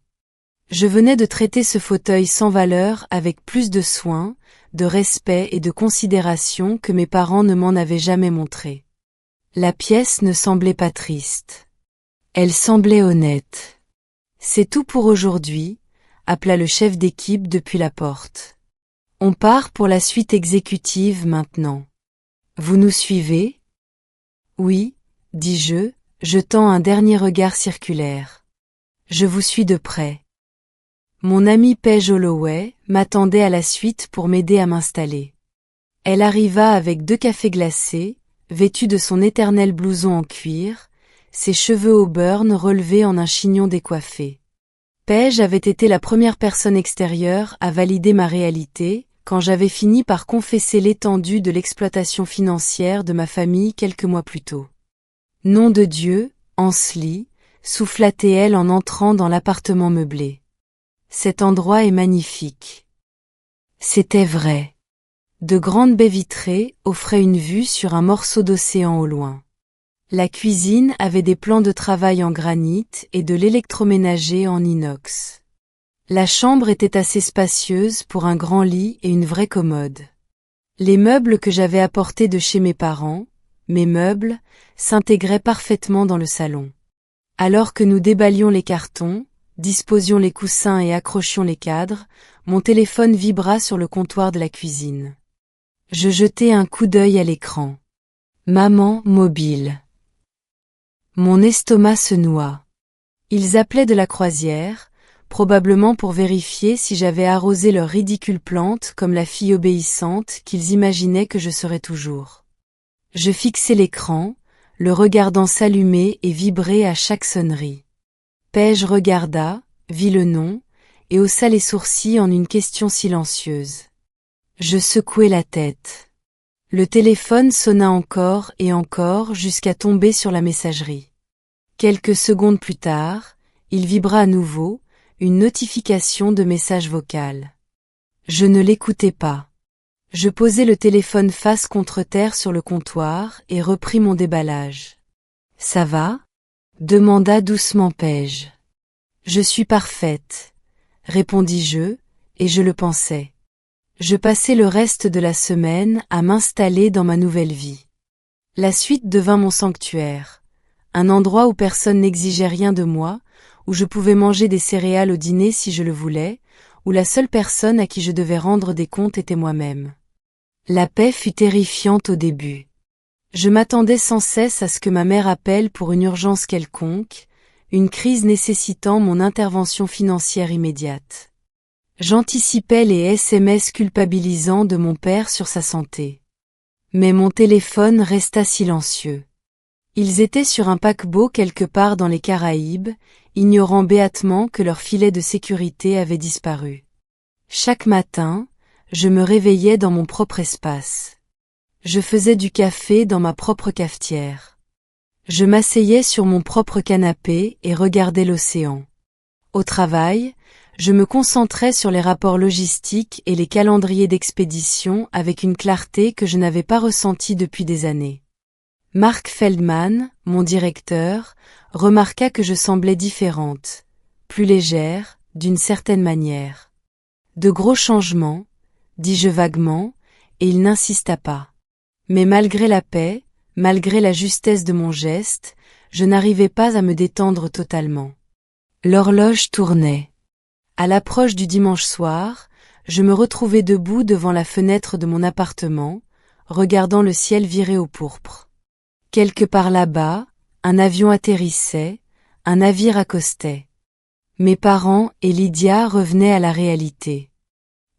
Je venais de traiter ce fauteuil sans valeur avec plus de soin, de respect et de considération que mes parents ne m'en avaient jamais montré. La pièce ne semblait pas triste. Elle semblait honnête. C'est tout pour aujourd'hui, appela le chef d'équipe depuis la porte. On part pour la suite exécutive maintenant. Vous nous suivez? Oui, dis-je, jetant un dernier regard circulaire. Je vous suis de près. Mon amie Paige Holloway m'attendait à la suite pour m'aider à m'installer. Elle arriva avec 2 cafés glacés, vêtue de son éternel blouson en cuir, ses cheveux au burn relevés en un chignon décoiffé. Paige avait été la première personne extérieure à valider ma réalité, quand j'avais fini par confesser l'étendue de l'exploitation financière de ma famille quelques mois plus tôt. Nom de Dieu, Ansley, souffla-t-elle en entrant dans l'appartement meublé. Cet endroit est magnifique. C'était vrai. De grandes baies vitrées offraient une vue sur un morceau d'océan au loin. La cuisine avait des plans de travail en granit et de l'électroménager en inox. La chambre était assez spacieuse pour un grand lit et une vraie commode. Les meubles que j'avais apportés de chez mes parents, mes meubles, s'intégraient parfaitement dans le salon. Alors que nous déballions les cartons, disposions les coussins et accrochions les cadres, mon téléphone vibra sur le comptoir de la cuisine. Je jetai un coup d'œil à l'écran. Maman mobile. Mon estomac se noua. Ils appelaient de la croisière, probablement pour vérifier si j'avais arrosé leur ridicule plante comme la fille obéissante qu'ils imaginaient que je serais toujours. Je fixai l'écran, le regardant s'allumer et vibrer à chaque sonnerie. Paige regarda, vit le nom, et haussa les sourcils en une question silencieuse. Je secouai la tête. Le téléphone sonna encore et encore jusqu'à tomber sur la messagerie. Quelques secondes plus tard, il vibra à nouveau, une notification de message vocal. Je ne l'écoutais pas. Je posai le téléphone face contre terre sur le comptoir et repris mon déballage. « Ça va ?» demanda doucement Paige. « Je suis parfaite, » répondis-je, et je le pensais. Je passai le reste de la semaine à m'installer dans ma nouvelle vie. La suite devint mon sanctuaire, un endroit où personne n'exigeait rien de moi, où je pouvais manger des céréales au dîner si je le voulais, où la seule personne à qui je devais rendre des comptes était moi-même. La paix fut terrifiante au début. Je m'attendais sans cesse à ce que ma mère appelle pour une urgence quelconque, une crise nécessitant mon intervention financière immédiate. J'anticipais les SMS culpabilisants de mon père sur sa santé. Mais mon téléphone resta silencieux. Ils étaient sur un paquebot quelque part dans les Caraïbes, ignorant béatement que leur filet de sécurité avait disparu. Chaque matin, je me réveillais dans mon propre espace. Je faisais du café dans ma propre cafetière. Je m'asseyais sur mon propre canapé et regardais l'océan. Au travail, je me concentrais sur les rapports logistiques et les calendriers d'expédition avec une clarté que je n'avais pas ressentie depuis des années. Mark Feldman, mon directeur, remarqua que je semblais différente, plus légère, d'une certaine manière. De gros changements, dis-je vaguement, et il n'insista pas. Mais malgré la paix, malgré la justesse de mon geste, je n'arrivais pas à me détendre totalement. L'horloge tournait. À l'approche du dimanche soir, je me retrouvai debout devant la fenêtre de mon appartement, regardant le ciel virer au pourpre. Quelque part là-bas, un avion atterrissait, un navire accostait. Mes parents et Lydia revenaient à la réalité.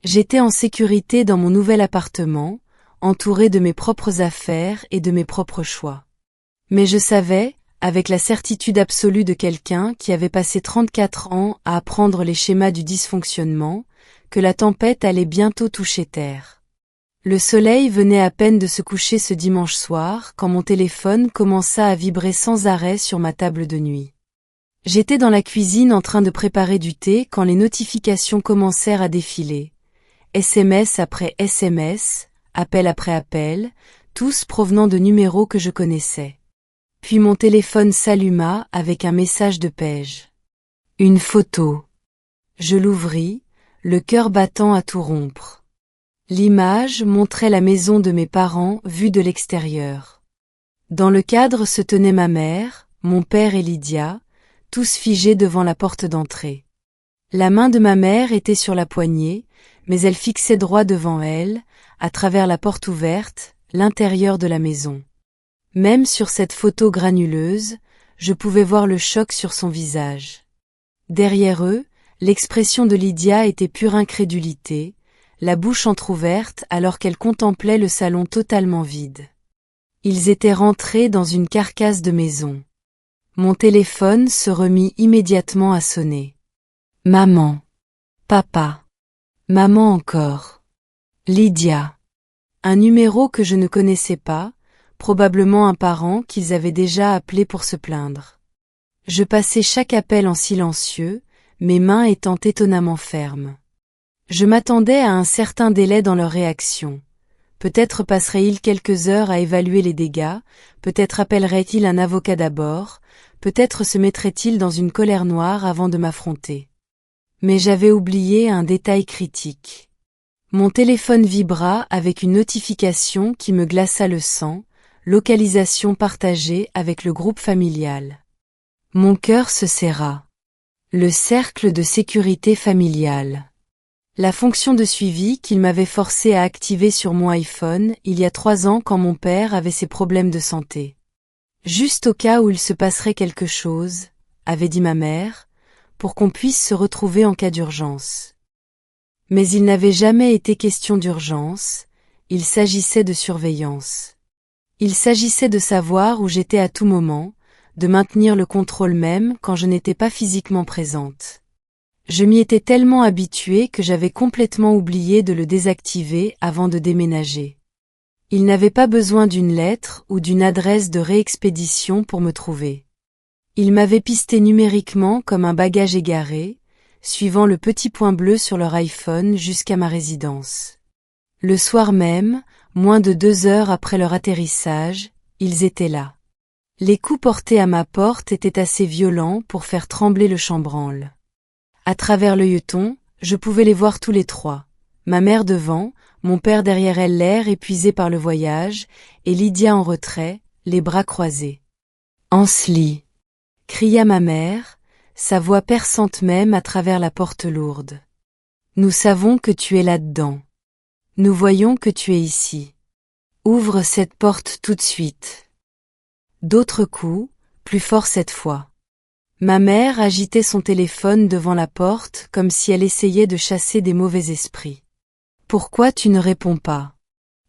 J'étais en sécurité dans mon nouvel appartement, entouré de mes propres affaires et de mes propres choix. Mais je savais, avec la certitude absolue de quelqu'un qui avait passé 34 ans à apprendre les schémas du dysfonctionnement, que la tempête allait bientôt toucher terre. Le soleil venait à peine de se coucher ce dimanche soir quand mon téléphone commença à vibrer sans arrêt sur ma table de nuit. J'étais dans la cuisine en train de préparer du thé quand les notifications commencèrent à défiler. SMS après SMS, appel après appel, tous provenant de numéros que je connaissais. Puis mon téléphone s'alluma avec un message de Paige. Une photo. Je l'ouvris, le cœur battant à tout rompre. L'image montrait la maison de mes parents vue de l'extérieur. Dans le cadre se tenaient ma mère, mon père et Lydia, tous figés devant la porte d'entrée. La main de ma mère était sur la poignée, mais elle fixait droit devant elle, à travers la porte ouverte, l'intérieur de la maison. Même sur cette photo granuleuse, je pouvais voir le choc sur son visage. Derrière eux, l'expression de Lydia était pure incrédulité, la bouche entr'ouverte alors qu'elle contemplait le salon totalement vide. Ils étaient rentrés dans une carcasse de maison. Mon téléphone se remit immédiatement à sonner. Maman. Papa. Maman encore. Lydia. Un numéro que je ne connaissais pas, probablement un parent qu'ils avaient déjà appelé pour se plaindre. Je passai chaque appel en silencieux, mes mains étant étonnamment fermes. Je m'attendais à un certain délai dans leur réaction. Peut-être passerait-il quelques heures à évaluer les dégâts, peut-être appellerait-il un avocat d'abord, peut-être se mettrait-il dans une colère noire avant de m'affronter. Mais j'avais oublié un détail critique. Mon téléphone vibra avec une notification qui me glaça le sang, localisation partagée avec le groupe familial. Mon cœur se serra. Le cercle de sécurité familiale. La fonction de suivi qu'il m'avait forcé à activer sur mon iPhone il y a 3 ans quand mon père avait ses problèmes de santé. Juste au cas où il se passerait quelque chose, avait dit ma mère, pour qu'on puisse se retrouver en cas d'urgence. Mais il n'avait jamais été question d'urgence, il s'agissait de surveillance. Il s'agissait de savoir où j'étais à tout moment, de maintenir le contrôle même quand je n'étais pas physiquement présente. Je m'y étais tellement habituée que j'avais complètement oublié de le désactiver avant de déménager. Il n'avait pas besoin d'une lettre ou d'une adresse de réexpédition pour me trouver. Il m'avait pisté numériquement comme un bagage égaré, suivant le petit point bleu sur leur iPhone jusqu'à ma résidence. Le soir même, moins de 2 heures après leur atterrissage, ils étaient là. Les coups portés à ma porte étaient assez violents pour faire trembler le chambranle. À travers l'œilleton, je pouvais les voir tous les trois. Ma mère devant, mon père derrière elle, l'air épuisé par le voyage, et Lydia en retrait, les bras croisés. « Ansley !» cria ma mère, sa voix perçante même à travers la porte lourde. « Nous savons que tu es là-dedans. Nous voyons que tu es ici. Ouvre cette porte tout de suite. » D'autres coups, plus forts cette fois. Ma mère agitait son téléphone devant la porte comme si elle essayait de chasser des mauvais esprits. « Pourquoi tu ne réponds pas?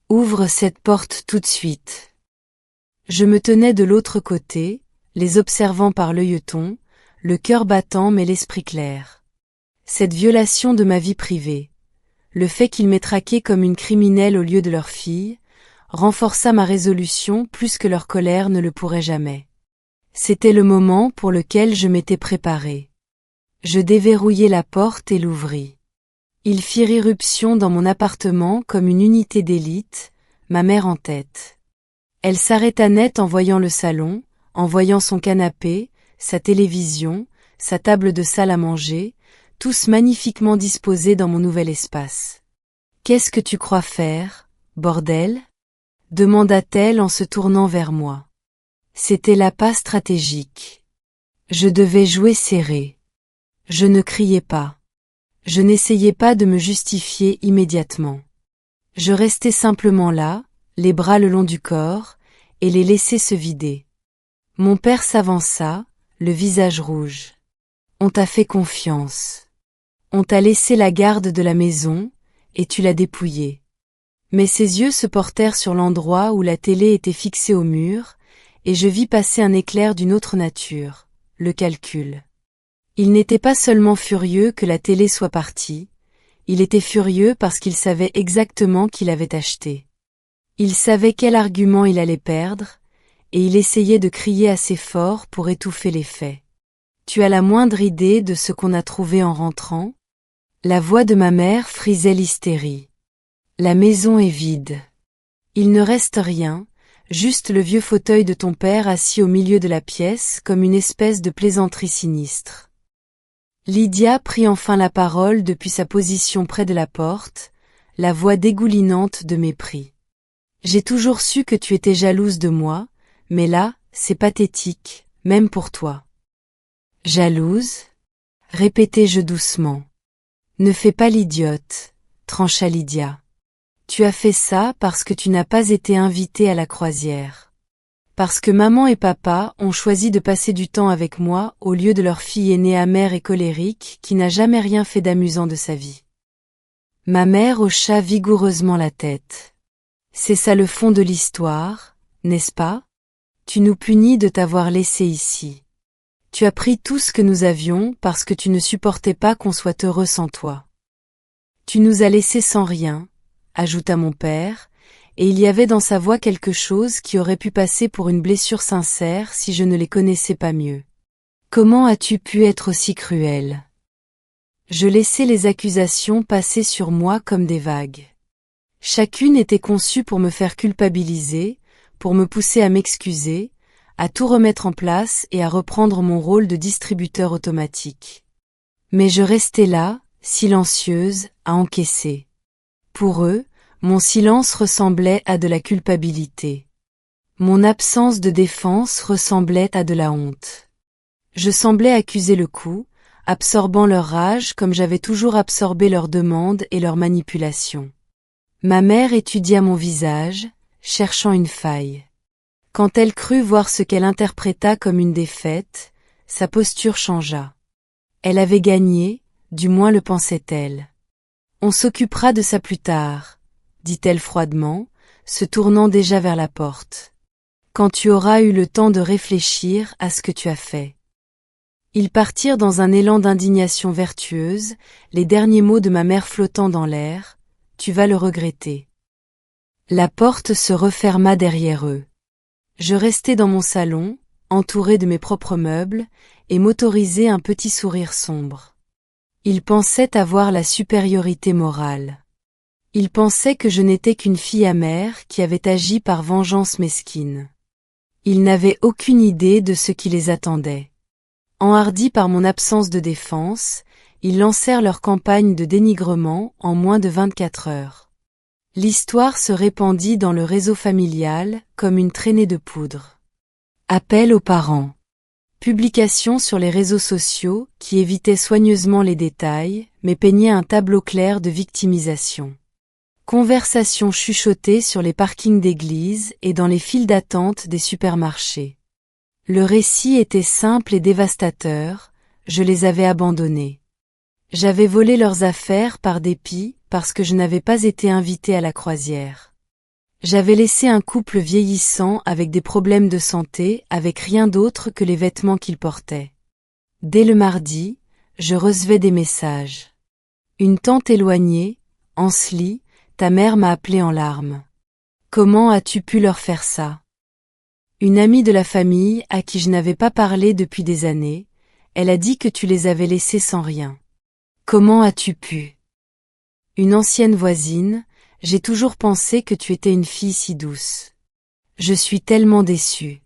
Ouvre cette porte tout de suite. » Je me tenais de l'autre côté, les observant par l'œilleton, le cœur battant mais l'esprit clair. Cette violation de ma vie privée, le fait qu'ils m'aient traquée comme une criminelle au lieu de leur fille, renforça ma résolution plus que leur colère ne le pourrait jamais. C'était le moment pour lequel je m'étais préparée. Je déverrouillai la porte et l'ouvris. Il fit irruption dans mon appartement comme une unité d'élite, ma mère en tête. Elle s'arrêta net en voyant le salon, en voyant son canapé, sa télévision, sa table de salle à manger, tous magnifiquement disposés dans mon nouvel espace. « Qu'est-ce que tu crois faire, bordel ?» demanda-t-elle en se tournant vers moi. C'était l'appât stratégique. Je devais jouer serré. Je ne criais pas. Je n'essayais pas de me justifier immédiatement. Je restais simplement là, les bras le long du corps, et les laissais se vider. Mon père s'avança, le visage rouge. « On t'a fait confiance. On t'a laissé la garde de la maison, et tu l'as dépouillée. » Mais ses yeux se portèrent sur l'endroit où la télé était fixée au mur, et je vis passer un éclair d'une autre nature, le calcul. Il n'était pas seulement furieux que la télé soit partie, il était furieux parce qu'il savait exactement qui l'avait achetée. Il savait quel argument il allait perdre, et il essayait de crier assez fort pour étouffer les faits. « Tu as la moindre idée de ce qu'on a trouvé en rentrant ?» La voix de ma mère frisait l'hystérie. « La maison est vide. Il ne reste rien. Juste le vieux fauteuil de ton père assis au milieu de la pièce comme une espèce de plaisanterie sinistre. » Lydia prit enfin la parole depuis sa position près de la porte, la voix dégoulinante de mépris. « J'ai toujours su que tu étais jalouse de moi, mais là, c'est pathétique, même pour toi. »« Jalouse ?» répétai-je doucement. « Ne fais pas l'idiote, » trancha Lydia. Tu as fait ça parce que tu n'as pas été invité à la croisière. Parce que maman et papa ont choisi de passer du temps avec moi au lieu de leur fille aînée amère et colérique qui n'a jamais rien fait d'amusant de sa vie. Ma mère hocha vigoureusement la tête. C'est ça le fond de l'histoire, n'est-ce pas? Tu nous punis de t'avoir laissé ici. Tu as pris tout ce que nous avions parce que tu ne supportais pas qu'on soit heureux sans toi. Tu nous as laissés sans rien, ajouta mon père, et il y avait dans sa voix quelque chose qui aurait pu passer pour une blessure sincère si je ne les connaissais pas mieux. Comment as-tu pu être aussi cruel? Je laissais les accusations passer sur moi comme des vagues. Chacune était conçue pour me faire culpabiliser, pour me pousser à m'excuser, à tout remettre en place et à reprendre mon rôle de distributeur automatique. Mais je restais là, silencieuse, à encaisser. Pour eux, mon silence ressemblait à de la culpabilité. Mon absence de défense ressemblait à de la honte. Je semblais accuser le coup, absorbant leur rage comme j'avais toujours absorbé leurs demandes et leurs manipulations. Ma mère étudia mon visage, cherchant une faille. Quand elle crut voir ce qu'elle interpréta comme une défaite, sa posture changea. Elle avait gagné, du moins le pensait-elle. On s'occupera de ça plus tard, dit-elle froidement, se tournant déjà vers la porte. Quand tu auras eu le temps de réfléchir à ce que tu as fait. Ils partirent dans un élan d'indignation vertueuse, les derniers mots de ma mère flottant dans l'air, « Tu vas le regretter ». La porte se referma derrière eux. Je restai dans mon salon, entouré de mes propres meubles, et m'autorisai un petit sourire sombre. Ils pensaient avoir la supériorité morale. Ils pensaient que je n'étais qu'une fille amère qui avait agi par vengeance mesquine. Ils n'avaient aucune idée de ce qui les attendait. Enhardis par mon absence de défense, ils lancèrent leur campagne de dénigrement en moins de 24 heures. L'histoire se répandit dans le réseau familial comme une traînée de poudre. Appel aux parents. Publication sur les réseaux sociaux qui évitaient soigneusement les détails, mais peignaient un tableau clair de victimisation. Conversations chuchotées sur les parkings d'églises et dans les files d'attente des supermarchés. Le récit était simple et dévastateur, je les avais abandonnés. J'avais volé leurs affaires par dépit parce que je n'avais pas été invitée à la croisière. J'avais laissé un couple vieillissant avec des problèmes de santé avec rien d'autre que les vêtements qu'ils portaient. Dès le mardi, je recevais des messages. Une tante éloignée, Ansli, ta mère m'a appelé en larmes. Comment as-tu pu leur faire ça? Une amie de la famille à qui je n'avais pas parlé depuis des années, elle a dit que tu les avais laissés sans rien. Comment as-tu pu? Une ancienne voisine, j'ai toujours pensé que tu étais une fille si douce. Je suis tellement déçue.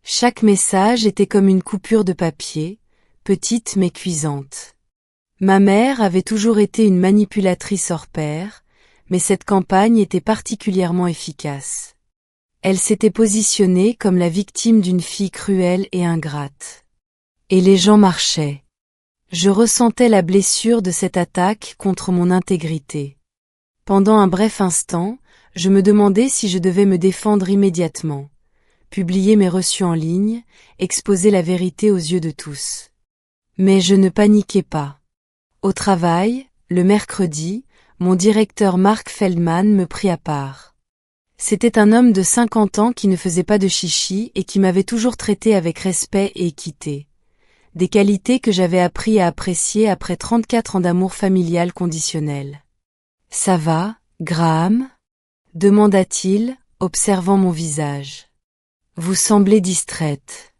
Chaque message était comme une coupure de papier, petite mais cuisante. Ma mère avait toujours été une manipulatrice hors pair, mais cette campagne était particulièrement efficace. Elle s'était positionnée comme la victime d'une fille cruelle et ingrate. Et les gens marchaient. Je ressentais la blessure de cette attaque contre mon intégrité. Pendant un bref instant, je me demandais si je devais me défendre immédiatement, publier mes reçus en ligne, exposer la vérité aux yeux de tous. Mais je ne paniquais pas. Au travail, le mercredi, mon directeur Mark Feldman me prit à part. C'était un homme de 50 ans qui ne faisait pas de chichi et qui m'avait toujours traité avec respect et équité. Des qualités que j'avais appris à apprécier après 34 ans d'amour familial conditionnel. « Ça va, Graham ?» demanda-t-il, observant mon visage. « Vous semblez distraite. »«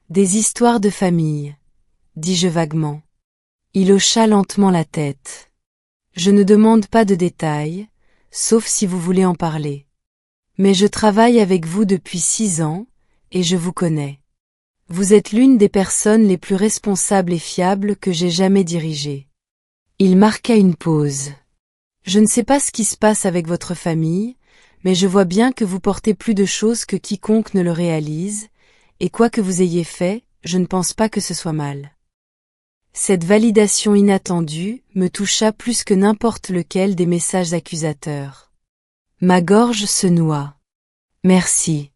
Des histoires de famille, » dis-je vaguement. Il hocha lentement la tête. « Je ne demande pas de détails, sauf si vous voulez en parler. Mais je travaille avec vous depuis 6 ans, et je vous connais. Vous êtes l'une des personnes les plus responsables et fiables que j'ai jamais dirigées. » Il marqua une pause. « Je ne sais pas ce qui se passe avec votre famille, mais je vois bien que vous portez plus de choses que quiconque ne le réalise, et quoi que vous ayez fait, je ne pense pas que ce soit mal. » Cette validation inattendue me toucha plus que n'importe lequel des messages accusateurs. Ma gorge se noua. « Merci. »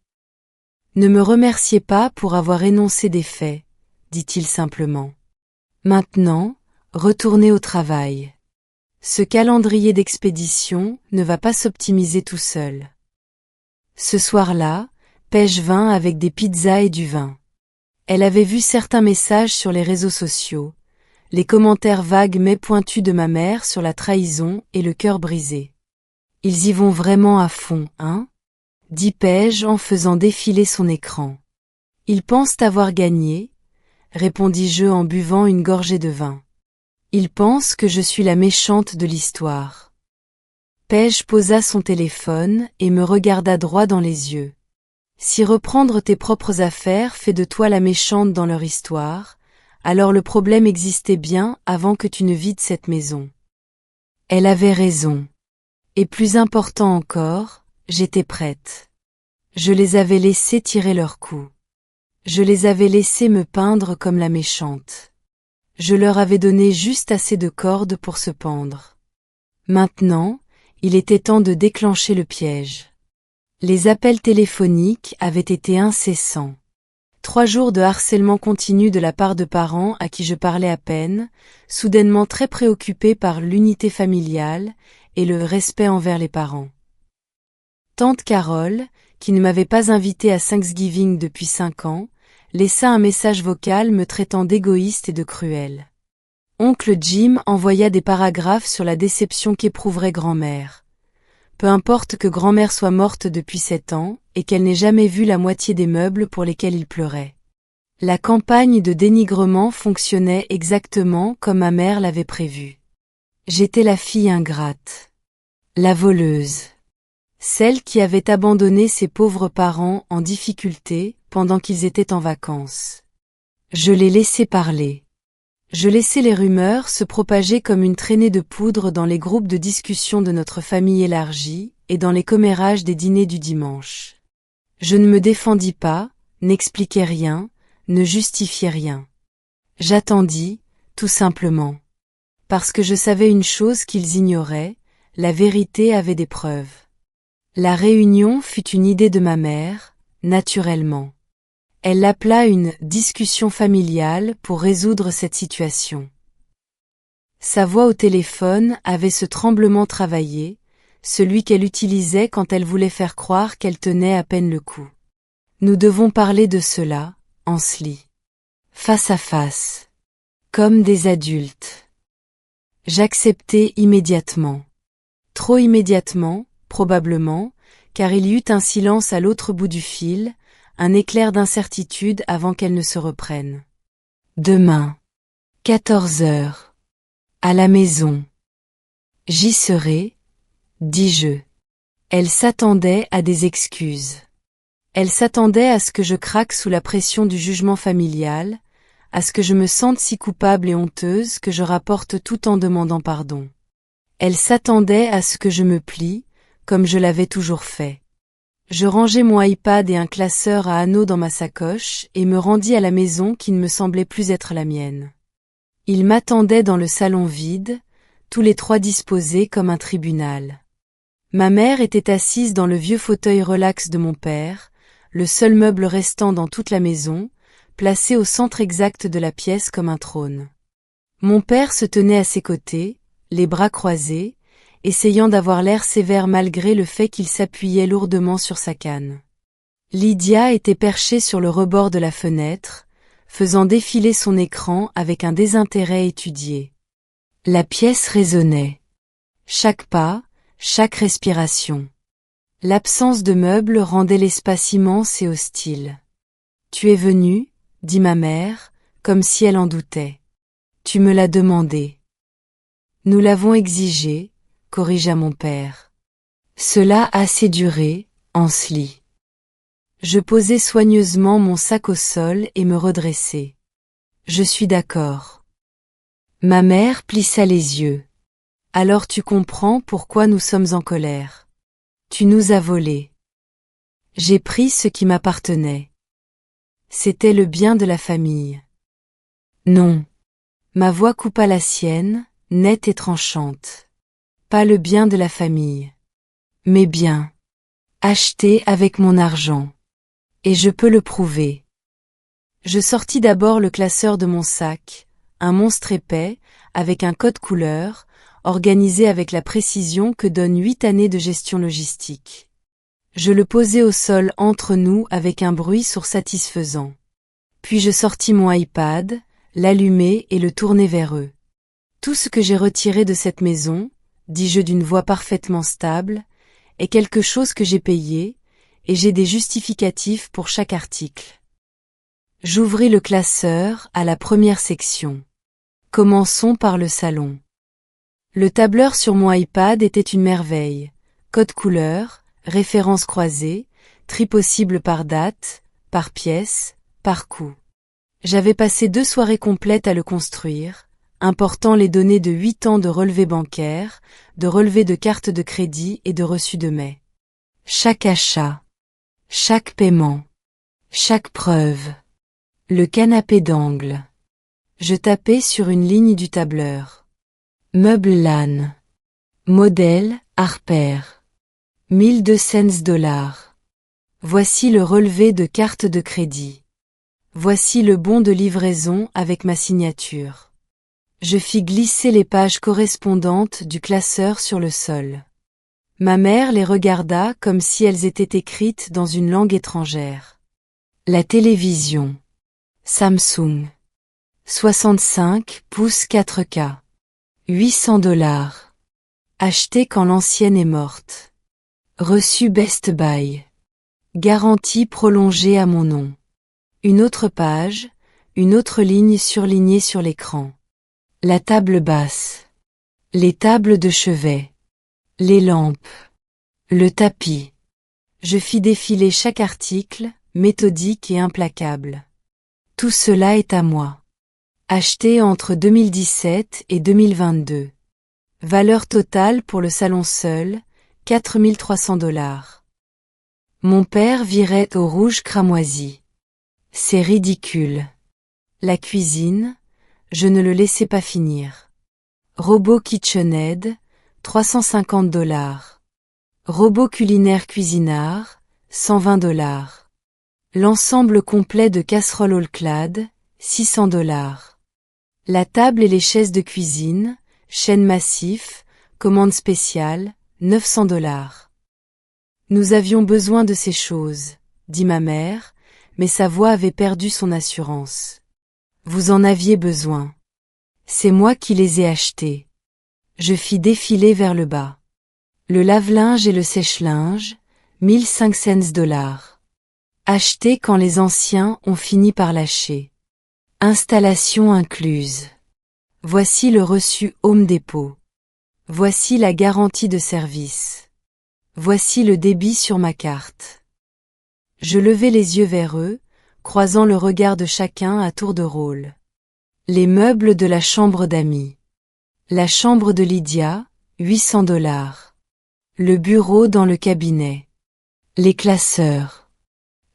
« Ne me remerciez pas pour avoir énoncé des faits, » dit-il simplement. « Maintenant, retournez au travail. Ce calendrier d'expédition ne va pas s'optimiser tout seul. » Ce soir-là, Paige vint avec des pizzas et du vin. Elle avait vu certains messages sur les réseaux sociaux, les commentaires vagues mais pointus de ma mère sur la trahison et le cœur brisé. « Ils y vont vraiment à fond, hein ?» dit Paige en faisant défiler son écran. « Ils pensent avoir gagné, » répondis-je en buvant une gorgée de vin. Ils pensent que je suis la méchante de l'histoire. Paige posa son téléphone et me regarda droit dans les yeux. Si reprendre tes propres affaires fait de toi la méchante dans leur histoire, alors le problème existait bien avant que tu ne vides cette maison. Elle avait raison. Et plus important encore, j'étais prête. Je les avais laissés tirer leur coup. Je les avais laissés me peindre comme la méchante. Je leur avais donné juste assez de cordes pour se pendre. Maintenant, il était temps de déclencher le piège. Les appels téléphoniques avaient été incessants. 3 jours de harcèlement continu de la part de parents à qui je parlais à peine, soudainement très préoccupés par l'unité familiale et le respect envers les parents. Tante Carole, qui ne m'avait pas invitée à Thanksgiving depuis 5 ans, laissa un message vocal me traitant d'égoïste et de cruel. Oncle Jim envoya des paragraphes sur la déception qu'éprouverait grand-mère. Peu importe que grand-mère soit morte depuis 7 ans, et qu'elle n'ait jamais vu la moitié des meubles pour lesquels il pleurait. La campagne de dénigrement fonctionnait exactement comme ma mère l'avait prévu. J'étais la fille ingrate. La voleuse. Celle qui avait abandonné ses pauvres parents en difficulté pendant qu'ils étaient en vacances. Je les laissais parler. Je laissais les rumeurs se propager comme une traînée de poudre dans les groupes de discussion de notre famille élargie et dans les commérages des dîners du dimanche. Je ne me défendis pas, n'expliquai rien, ne justifiai rien. J'attendis, tout simplement. Parce que je savais une chose qu'ils ignoraient, la vérité avait des preuves. La réunion fut une idée de ma mère, naturellement. Elle l'appela une « discussion familiale » pour résoudre cette situation. Sa voix au téléphone avait ce tremblement travaillé, celui qu'elle utilisait quand elle voulait faire croire qu'elle tenait à peine le coup. Nous devons parler de cela, Ansley. Face à face. Comme des adultes. J'acceptai immédiatement. Trop immédiatement, probablement, car il y eut un silence à l'autre bout du fil, un éclair d'incertitude avant qu'elle ne se reprenne. Demain. 14 heures. À la maison. J'y serai, dis-je. Elle s'attendait à des excuses. Elle s'attendait à ce que je craque sous la pression du jugement familial, à ce que je me sente si coupable et honteuse que je rapporte tout en demandant pardon. Elle s'attendait à ce que je me plie, comme je l'avais toujours fait. Je rangeai mon iPad et un classeur à anneaux dans ma sacoche et me rendis à la maison qui ne me semblait plus être la mienne. Ils m'attendaient dans le salon vide, tous les 3 disposés comme un tribunal. Ma mère était assise dans le vieux fauteuil relax de mon père, le seul meuble restant dans toute la maison, placé au centre exact de la pièce comme un trône. Mon père se tenait à ses côtés, les bras croisés, essayant d'avoir l'air sévère malgré le fait qu'il s'appuyait lourdement sur sa canne. Lydia était perchée sur le rebord de la fenêtre, faisant défiler son écran avec un désintérêt étudié. La pièce résonnait. Chaque pas, chaque respiration. L'absence de meubles rendait l'espace immense et hostile. « Tu es venue, » dit ma mère, comme si elle en doutait. « Tu me l'as demandé. »« Nous l'avons exigé, » corrigea mon père. Cela a assez duré, Ansley. Je posai soigneusement mon sac au sol et me redressai. Je suis d'accord. Ma mère plissa les yeux. Alors tu comprends pourquoi nous sommes en colère. Tu nous as volés. J'ai pris ce qui m'appartenait. C'était le bien de la famille. Non. Ma voix coupa la sienne, nette et tranchante. Pas le bien de la famille. Mes biens. Achetés avec mon argent. Et je peux le prouver. Je sortis d'abord le classeur de mon sac, un monstre épais, avec un code couleur, organisé avec la précision que donnent 8 années de gestion logistique. Je le posai au sol entre nous avec un bruit sourd satisfaisant. Puis je sortis mon iPad, l'allumai et le tournai vers eux. Tout ce que j'ai retiré de cette maison, dis-je d'une voix parfaitement stable, est quelque chose que j'ai payé, et j'ai des justificatifs pour chaque article. J'ouvris le classeur à la première section. Commençons par le salon. Le tableur sur mon iPad était une merveille. Code couleur, références croisées, tri possible par date, par pièce, par coût. J'avais passé 2 soirées complètes à le construire, important les données de 8 ans de relevés bancaires, de relevés de cartes de crédit et de reçus de mai. Chaque achat, chaque paiement, chaque preuve. Le canapé d'angle. Je tapais sur une ligne du tableur. Meuble LAN. Modèle, Harper. 1200 $. Voici le relevé de carte de crédit. Voici le bon de livraison avec ma signature. Je fis glisser les pages correspondantes du classeur sur le sol. Ma mère les regarda comme si elles étaient écrites dans une langue étrangère. La télévision. Samsung. 65 pouces 4K. 800 $. Acheté quand l'ancienne est morte. Reçu Best Buy. Garantie prolongée à mon nom. Une autre page, une autre ligne surlignée sur l'écran. La table basse. Les tables de chevet. Les lampes. Le tapis. Je fis défiler chaque article, méthodique et implacable. Tout cela est à moi. Acheté entre 2017 et 2022. Valeur totale pour le salon seul, 4300 $. Mon père virait au rouge cramoisi. C'est ridicule. La cuisine, je ne le laissais pas finir. Robot KitchenAid, 350 $. Robot culinaire cuisinard, 120 $. L'ensemble complet de casseroles All-Clad, 600 $. La table et les chaises de cuisine, chêne massif, commande spéciale, 900 $. Nous avions besoin de ces choses, dit ma mère, mais sa voix avait perdu son assurance. Vous en aviez besoin. C'est moi qui les ai achetés. Je fis défiler vers le bas. Le lave-linge et le sèche-linge, 1500 $. Achetés quand les anciens ont fini par lâcher. Installation incluse. Voici le reçu Home Depot. Voici la garantie de service. Voici le débit sur ma carte. Je levai les yeux vers eux, croisant le regard de chacun à tour de rôle. Les meubles de la chambre d'amis. La chambre de Lydia, 800 $. Le bureau dans le cabinet. Les classeurs.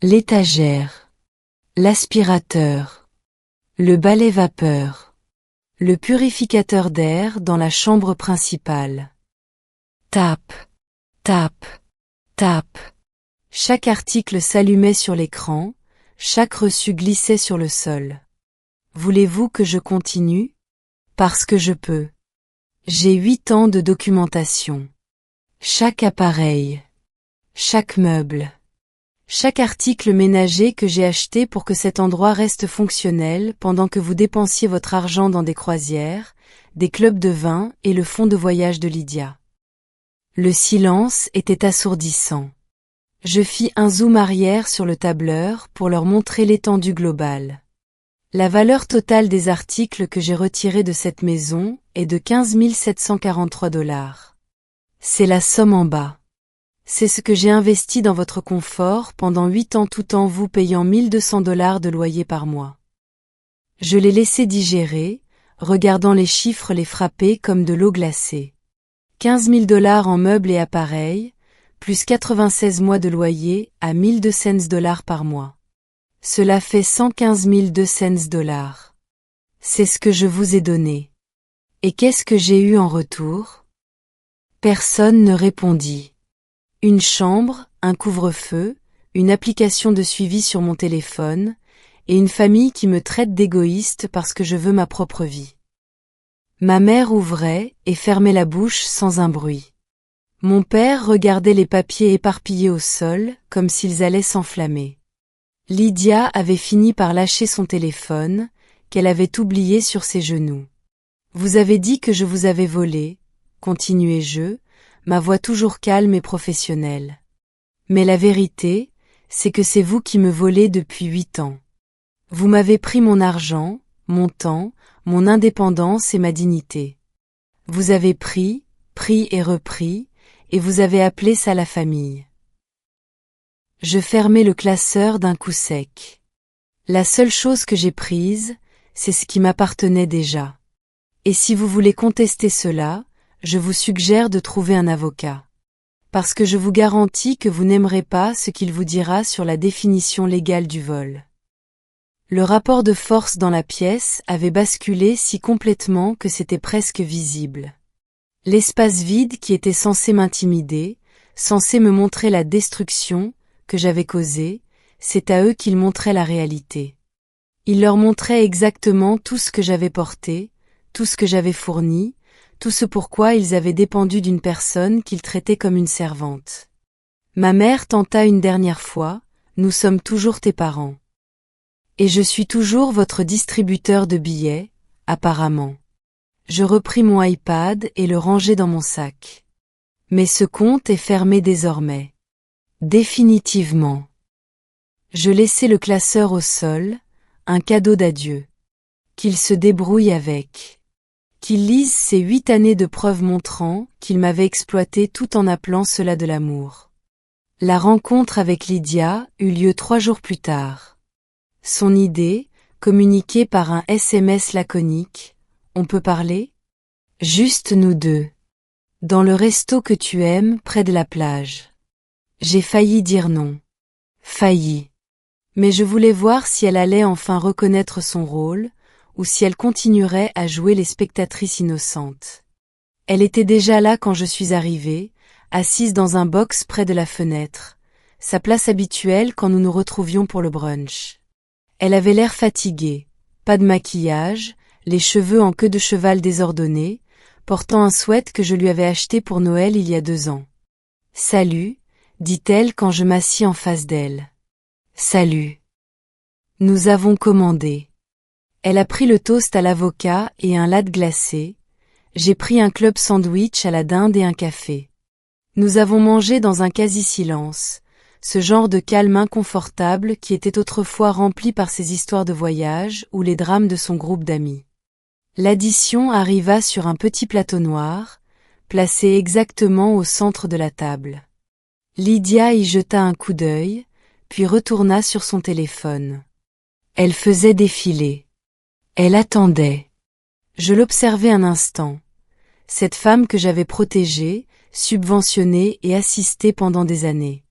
L'étagère. L'aspirateur. Le balai vapeur. Le purificateur d'air dans la chambre principale. Tape, tape, tape. Chaque article s'allumait sur l'écran, chaque reçu glissait sur le sol. Voulez-vous que je continue? Parce que je peux. J'ai 8 ans de documentation. Chaque appareil. Chaque meuble. Chaque article ménager que j'ai acheté pour que cet endroit reste fonctionnel pendant que vous dépensiez votre argent dans des croisières, des clubs de vin et le fonds de voyage de Lydia. Le silence était assourdissant. Je fis un zoom arrière sur le tableur pour leur montrer l'étendue globale. La valeur totale des articles que j'ai retirés de cette maison est de 15 743 $. C'est la somme en bas. C'est ce que j'ai investi dans votre confort pendant 8 ans tout en vous payant 1200 $ de loyer par mois. Je l'ai laissé digérer, regardant les chiffres les frapper comme de l'eau glacée. 15 000 $ en meubles et appareils, plus 96 mois de loyer à 1200 $ par mois. Cela fait 115 200 $. C'est ce que je vous ai donné. Et qu'est-ce que j'ai eu en retour? Personne ne répondit. Une chambre, un couvre-feu, une application de suivi sur mon téléphone, et une famille qui me traite d'égoïste parce que je veux ma propre vie. Ma mère ouvrait et fermait la bouche sans un bruit. Mon père regardait les papiers éparpillés au sol comme s'ils allaient s'enflammer. Lydia avait fini par lâcher son téléphone, qu'elle avait oublié sur ses genoux. Vous avez dit que je vous avais volé, continuai-je, ma voix toujours calme et professionnelle. Mais la vérité, c'est que c'est vous qui me volez depuis 8 ans. Vous m'avez pris mon argent, mon temps, mon indépendance et ma dignité. Vous avez pris, pris et repris, et vous avez appelé ça la famille. Je fermai le classeur d'un coup sec. La seule chose que j'ai prise, c'est ce qui m'appartenait déjà. Et si vous voulez contester cela, je vous suggère de trouver un avocat. Parce que je vous garantis que vous n'aimerez pas ce qu'il vous dira sur la définition légale du vol. Le rapport de force dans la pièce avait basculé si complètement que c'était presque visible. L'espace vide qui était censé m'intimider, censé me montrer la destruction que j'avais causée, c'est à eux qu'il montrait la réalité. Il leur montrait exactement tout ce que j'avais porté, tout ce que j'avais fourni, tout ce pourquoi ils avaient dépendu d'une personne qu'ils traitaient comme une servante. Ma mère tenta une dernière fois, nous sommes toujours tes parents. Et je suis toujours votre distributeur de billets, apparemment. Je repris mon iPad et le rangeai dans mon sac. Mais ce compte est fermé désormais. Définitivement. Je laissai le classeur au sol, un cadeau d'adieu. Qu'il se débrouille avec. Qu'il lise ces 8 années de preuves montrant qu'il m'avait exploité tout en appelant cela de l'amour. La rencontre avec Lydia eut lieu 3 jours plus tard. Son idée, communiquée par un SMS laconique, on peut parler? Juste nous deux. Dans le resto que tu aimes, près de la plage. J'ai failli dire non. Failli. Mais je voulais voir si elle allait enfin reconnaître son rôle, ou si elle continuerait à jouer les spectatrices innocentes. Elle était déjà là quand je suis arrivée, assise dans un box près de la fenêtre, sa place habituelle quand nous nous retrouvions pour le brunch. Elle avait l'air fatiguée, pas de maquillage, les cheveux en queue de cheval désordonnés, portant un sweat que je lui avais acheté pour Noël il y a 2 ans. « Salut », dit-elle quand je m'assis en face d'elle. « Salut. Nous avons commandé. » Elle a pris le toast à l'avocat et un latte glacé. J'ai pris un club sandwich à la dinde et un café. Nous avons mangé dans un quasi-silence, ce genre de calme inconfortable qui était autrefois rempli par ses histoires de voyage ou les drames de son groupe d'amis. L'addition arriva sur un petit plateau noir, placé exactement au centre de la table. Lydia y jeta un coup d'œil, puis retourna sur son téléphone. Elle faisait défiler. Elle attendait. Je l'observai un instant. Cette femme que j'avais protégée, subventionnée et assistée pendant des années.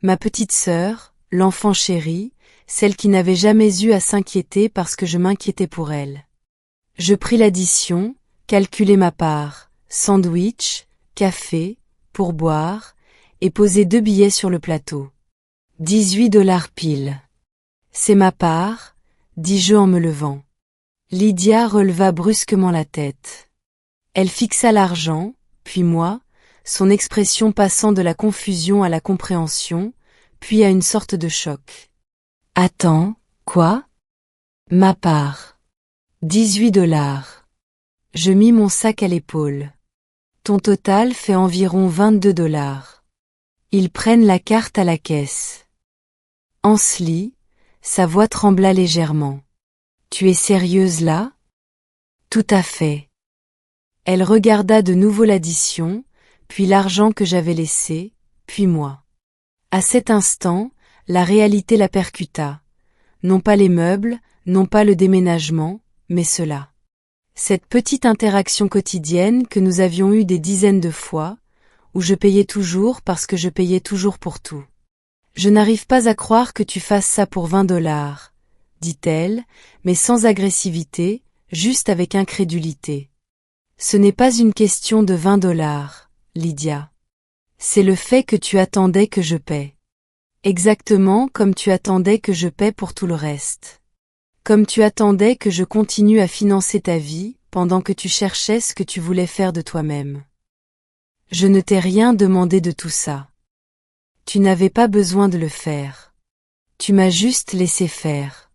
Ma petite sœur, l'enfant chérie, celle qui n'avait jamais eu à s'inquiéter parce que je m'inquiétais pour elle. Je pris l'addition, calculai ma part, sandwich, café, pourboire, et posai 2 billets sur le plateau. 18 $ pile. C'est ma part, dis-je en me levant. Lydia releva brusquement la tête. Elle fixa l'argent, puis moi, son expression passant de la confusion à la compréhension, puis à une sorte de choc. Attends, quoi? Ma part. 18 $. Je mis mon sac à l'épaule. Ton total fait environ 22 $. Ils prennent la carte à la caisse. Ansley, sa voix trembla légèrement. Tu es sérieuse là? Tout à fait. Elle regarda de nouveau l'addition, puis l'argent que j'avais laissé, puis moi. À cet instant, la réalité la percuta. Non pas les meubles, non pas le déménagement, mais cela. Cette petite interaction quotidienne que nous avions eue des dizaines de fois, où je payais toujours parce que je payais toujours pour tout. Je n'arrive pas à croire que tu fasses ça pour 20 $, dit-elle, mais sans agressivité, juste avec incrédulité. Ce n'est pas une question de 20 $, Lydia. C'est le fait que tu attendais que je paie. Exactement comme tu attendais que je paie pour tout le reste. Comme tu attendais que je continue à financer ta vie, pendant que tu cherchais ce que tu voulais faire de toi-même. Je ne t'ai rien demandé de tout ça. Tu n'avais pas besoin de le faire. Tu m'as juste laissé faire.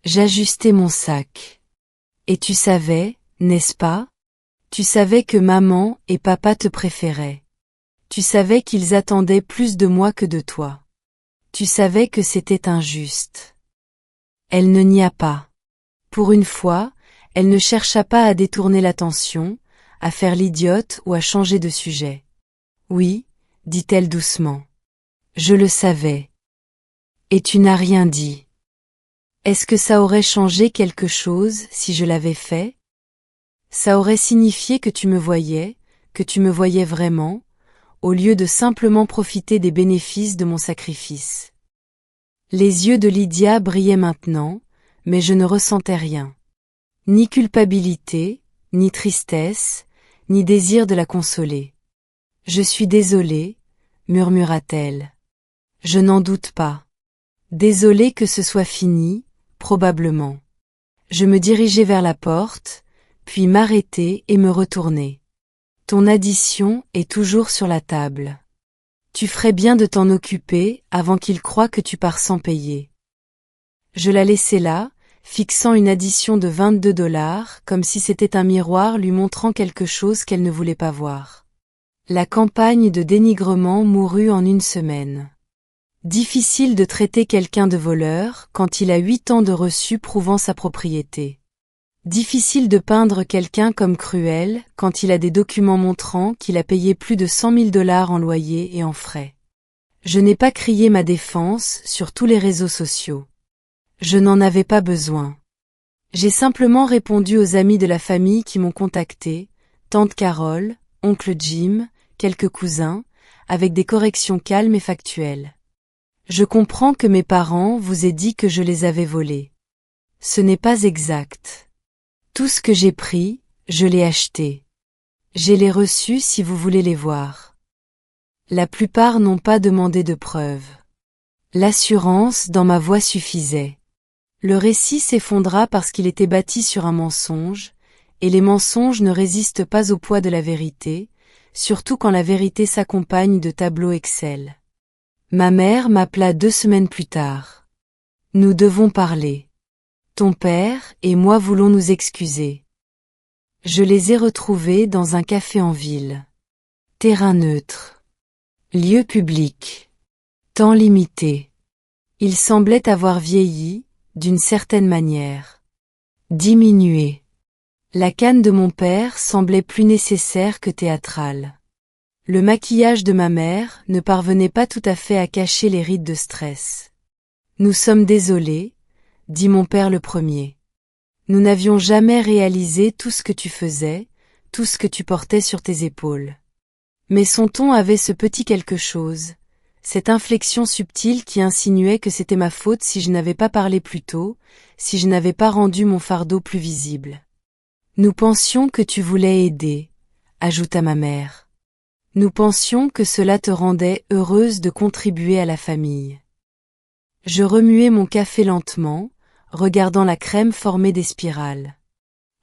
J'ajustais mon sac. Et tu savais, n'est-ce pas? Tu savais que maman et papa te préféraient. Tu savais qu'ils attendaient plus de moi que de toi. Tu savais que c'était injuste. Elle ne nia pas. Pour une fois, elle ne chercha pas à détourner l'attention, à faire l'idiote ou à changer de sujet. Oui, dit-elle doucement. Je le savais. Et tu n'as rien dit. Est-ce que ça aurait changé quelque chose si je l'avais fait? Ça aurait signifié que tu me voyais vraiment, au lieu de simplement profiter des bénéfices de mon sacrifice. Les yeux de Lydia brillaient maintenant, mais je ne ressentais rien. Ni culpabilité, ni tristesse, ni désir de la consoler. Je suis désolée, murmura-t-elle. Je n'en doute pas. Désolée que ce soit fini, probablement. Je me dirigeai vers la porte, puis m'arrêtai et me retournai. Ton addition est toujours sur la table. Tu ferais bien de t'en occuper avant qu'il croie que tu pars sans payer. Je la laissai là, fixant une addition de $22, comme si c'était un miroir lui montrant quelque chose qu'elle ne voulait pas voir. La campagne de dénigrement mourut en une semaine. Difficile de traiter quelqu'un de voleur quand il a 8 ans de reçu prouvant sa propriété. Difficile de peindre quelqu'un comme cruel quand il a des documents montrant qu'il a payé plus de $100 000 en loyer et en frais. Je n'ai pas crié ma défense sur tous les réseaux sociaux. Je n'en avais pas besoin. J'ai simplement répondu aux amis de la famille qui m'ont contacté, tante Carole, oncle Jim, quelques cousins, avec des corrections calmes et factuelles. Je comprends que mes parents vous aient dit que je les avais volés. Ce n'est pas exact. Tout ce que j'ai pris, je l'ai acheté. J'ai les reçus si vous voulez les voir. La plupart n'ont pas demandé de preuves. L'assurance dans ma voix suffisait. Le récit s'effondra parce qu'il était bâti sur un mensonge, et les mensonges ne résistent pas au poids de la vérité, surtout quand la vérité s'accompagne de tableaux Excel. Ma mère m'appela 2 semaines plus tard. Nous devons parler. Ton père et moi voulons nous excuser. Je les ai retrouvés dans un café en ville. Terrain neutre. Lieu public. Temps limité. Ils semblaient avoir vieilli, d'une certaine manière. Diminué. La canne de mon père semblait plus nécessaire que théâtrale. Le maquillage de ma mère ne parvenait pas tout à fait à cacher les rides de stress. Nous sommes désolés, dit mon père le premier. Nous n'avions jamais réalisé tout ce que tu faisais, tout ce que tu portais sur tes épaules. Mais son ton avait ce petit quelque chose, cette inflexion subtile qui insinuait que c'était ma faute si je n'avais pas parlé plus tôt, si je n'avais pas rendu mon fardeau plus visible. Nous pensions que tu voulais aider, ajouta ma mère. Nous pensions que cela te rendait heureuse de contribuer à la famille. Je remuai mon café lentement, regardant la crème former des spirales.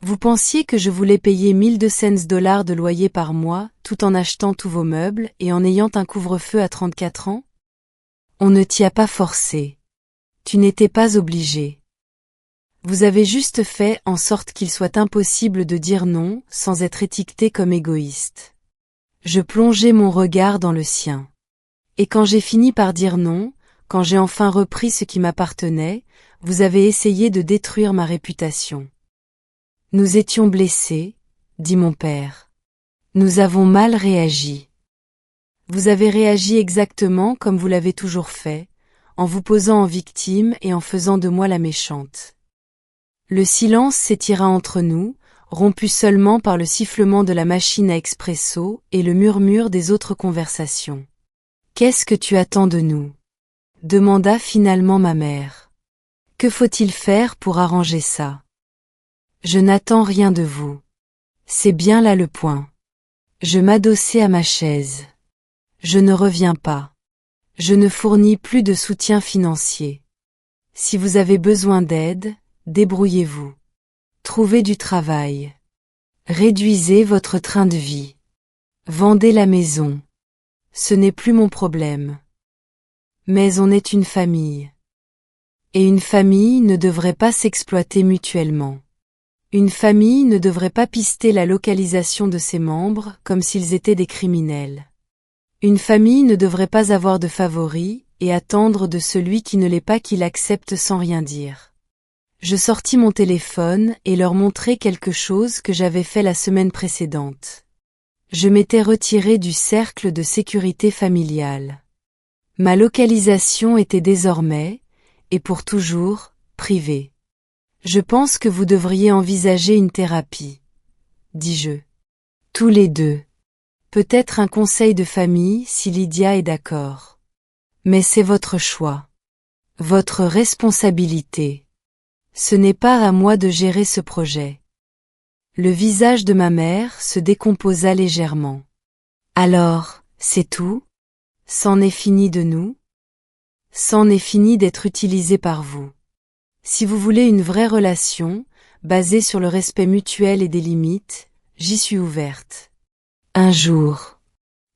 Vous pensiez que je voulais payer $1,200 de loyer par mois, tout en achetant tous vos meubles et en ayant un couvre-feu à 34 ans? On ne t'y a pas forcé. Tu n'étais pas obligé. Vous avez juste fait en sorte qu'il soit impossible de dire non sans être étiqueté comme égoïste. Je plongeai mon regard dans le sien. Et quand j'ai fini par dire non, quand j'ai enfin repris ce qui m'appartenait, vous avez essayé de détruire ma réputation. Nous étions blessés, dit mon père. Nous avons mal réagi. Vous avez réagi exactement comme vous l'avez toujours fait, en vous posant en victime et en faisant de moi la méchante. Le silence s'étira entre nous, rompu seulement par le sifflement de la machine à expresso et le murmure des autres conversations. Qu'est-ce que tu attends de nous? Demanda finalement ma mère. Que faut-il faire pour arranger ça? Je n'attends rien de vous. C'est bien là le point. Je m'adossai à ma chaise. Je ne reviens pas. Je ne fournis plus de soutien financier. Si vous avez besoin d'aide, débrouillez-vous. Trouvez du travail. Réduisez votre train de vie. Vendez la maison. Ce n'est plus mon problème. Mais on est une famille. Et une famille ne devrait pas s'exploiter mutuellement. Une famille ne devrait pas pister la localisation de ses membres comme s'ils étaient des criminels. Une famille ne devrait pas avoir de favoris et attendre de celui qui ne l'est pas qu'il accepte sans rien dire. Je sortis mon téléphone et leur montrai quelque chose que j'avais fait la semaine précédente. Je m'étais retiré du cercle de sécurité familiale. Ma localisation était désormais, et pour toujours, privée. Je pense que vous devriez envisager une thérapie, dis-je. Tous les deux. Peut-être un conseil de famille si Lydia est d'accord. Mais c'est votre choix. Votre responsabilité. Ce n'est pas à moi de gérer ce projet. Le visage de ma mère se décomposa légèrement. Alors, c'est tout? C'en est fini de nous? C'en est fini d'être utilisé par vous. Si vous voulez une vraie relation, basée sur le respect mutuel et des limites, j'y suis ouverte. Un jour.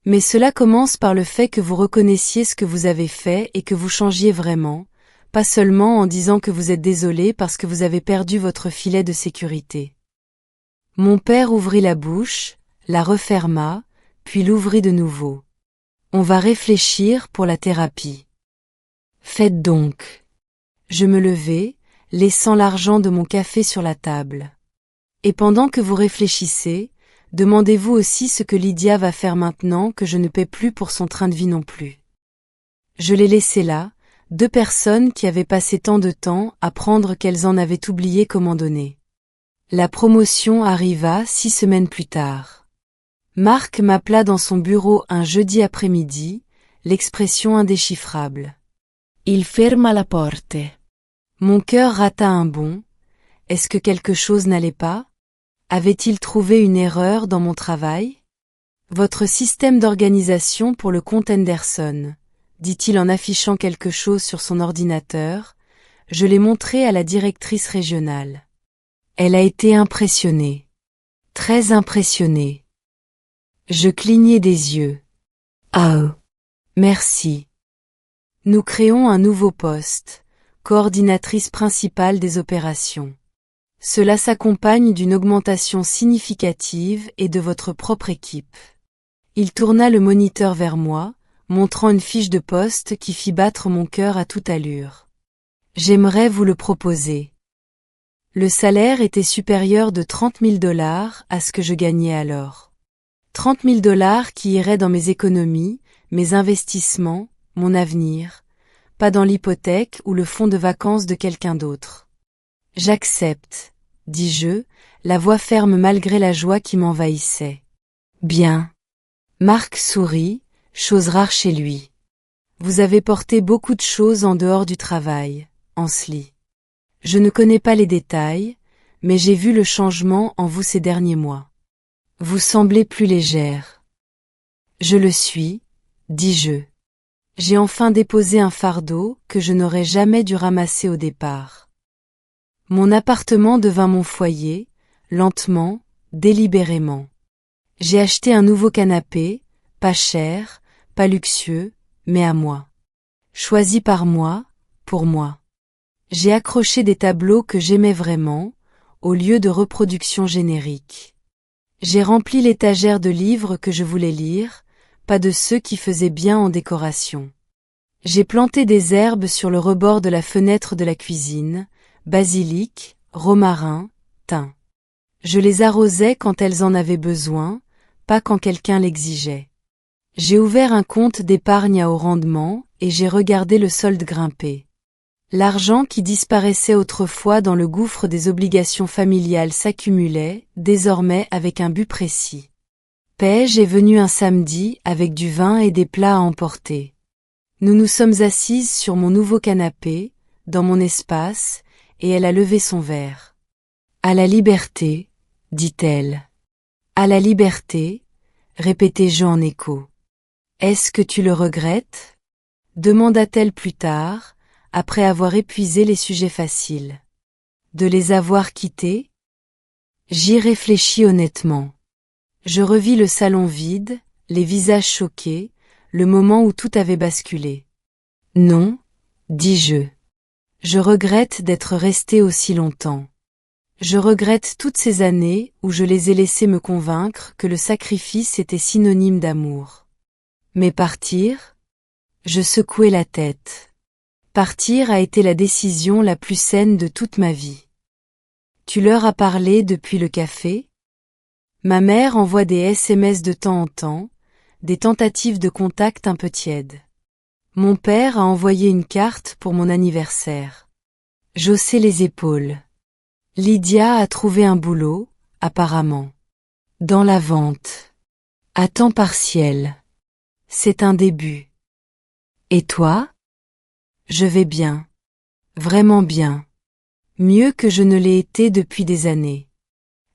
Mais cela commence par le fait que vous reconnaissiez ce que vous avez fait et que vous changiez vraiment, pas seulement en disant que vous êtes désolé parce que vous avez perdu votre filet de sécurité. Mon père ouvrit la bouche, la referma, puis l'ouvrit de nouveau. On va réfléchir pour la thérapie. Faites donc. Je me levai, laissant l'argent de mon café sur la table. Et pendant que vous réfléchissez, demandez-vous aussi ce que Lydia va faire maintenant que je ne paie plus pour son train de vie non plus. Je l'ai laissé là, deux personnes qui avaient passé tant de temps à prendre qu'elles en avaient oublié comment donner. La promotion arriva 6 semaines plus tard. Marc m'appela dans son bureau un jeudi après-midi, l'expression indéchiffrable. Il ferma la porte. Mon cœur rata un bond. Est-ce que quelque chose n'allait pas? Avait-il trouvé une erreur dans mon travail? Votre système d'organisation pour le compte Henderson, dit-il en affichant quelque chose sur son ordinateur. Je l'ai montré à la directrice régionale. Elle a été impressionnée. Très impressionnée. Je clignai des yeux. Oh. Merci. Nous créons un nouveau poste, coordinatrice principale des opérations. Cela s'accompagne d'une augmentation significative et de votre propre équipe. Il tourna le moniteur vers moi, montrant une fiche de poste qui fit battre mon cœur à toute allure. J'aimerais vous le proposer. Le salaire était supérieur de 30 000 $ à ce que je gagnais alors. 30 000 $ qui iraient dans mes économies, mes investissements, mon avenir, pas dans l'hypothèque ou le fonds de vacances de quelqu'un d'autre. J'accepte, dis-je, la voix ferme malgré la joie qui m'envahissait. Bien. Marc sourit, chose rare chez lui. Vous avez porté beaucoup de choses en dehors du travail, Ansley. Je ne connais pas les détails, mais j'ai vu le changement en vous ces derniers mois. Vous semblez plus légère. Je le suis, dis-je. J'ai enfin déposé un fardeau que je n'aurais jamais dû ramasser au départ. Mon appartement devint mon foyer, lentement, délibérément. J'ai acheté un nouveau canapé, pas cher, pas luxueux, mais à moi. Choisi par moi, pour moi. J'ai accroché des tableaux que j'aimais vraiment, au lieu de reproductions génériques. J'ai rempli l'étagère de livres que je voulais lire, pas de ceux qui faisaient bien en décoration. J'ai planté des herbes sur le rebord de la fenêtre de la cuisine, basilic, romarin, thym. Je les arrosais quand elles en avaient besoin, pas quand quelqu'un l'exigeait. J'ai ouvert un compte d'épargne à haut rendement et j'ai regardé le solde grimper. L'argent qui disparaissait autrefois dans le gouffre des obligations familiales s'accumulait, désormais avec un but précis. Paige est venue un samedi avec du vin et des plats à emporter. Nous nous sommes assises sur mon nouveau canapé, dans mon espace, et elle a levé son verre. À la liberté, dit-elle. À la liberté, répétai-je en écho. Est-ce que tu le regrettes? Demanda-t-elle plus tard, après avoir épuisé les sujets faciles. De les avoir quittés? J'y réfléchis honnêtement. Je revis le salon vide, les visages choqués, le moment où tout avait basculé. Non, dis-je. Je regrette d'être resté aussi longtemps. Je regrette toutes ces années où je les ai laissés me convaincre que le sacrifice était synonyme d'amour. Mais partir? Je secouai la tête. Partir a été la décision la plus saine de toute ma vie. Tu leur as parlé depuis le café? Ma mère envoie des SMS de temps en temps, des tentatives de contact un peu tièdes. Mon père a envoyé une carte pour mon anniversaire. J'haussai les épaules. Lydia a trouvé un boulot, apparemment. Dans la vente. À temps partiel. C'est un début. Et toi? Je vais bien. Vraiment bien. Mieux que je ne l'ai été depuis des années.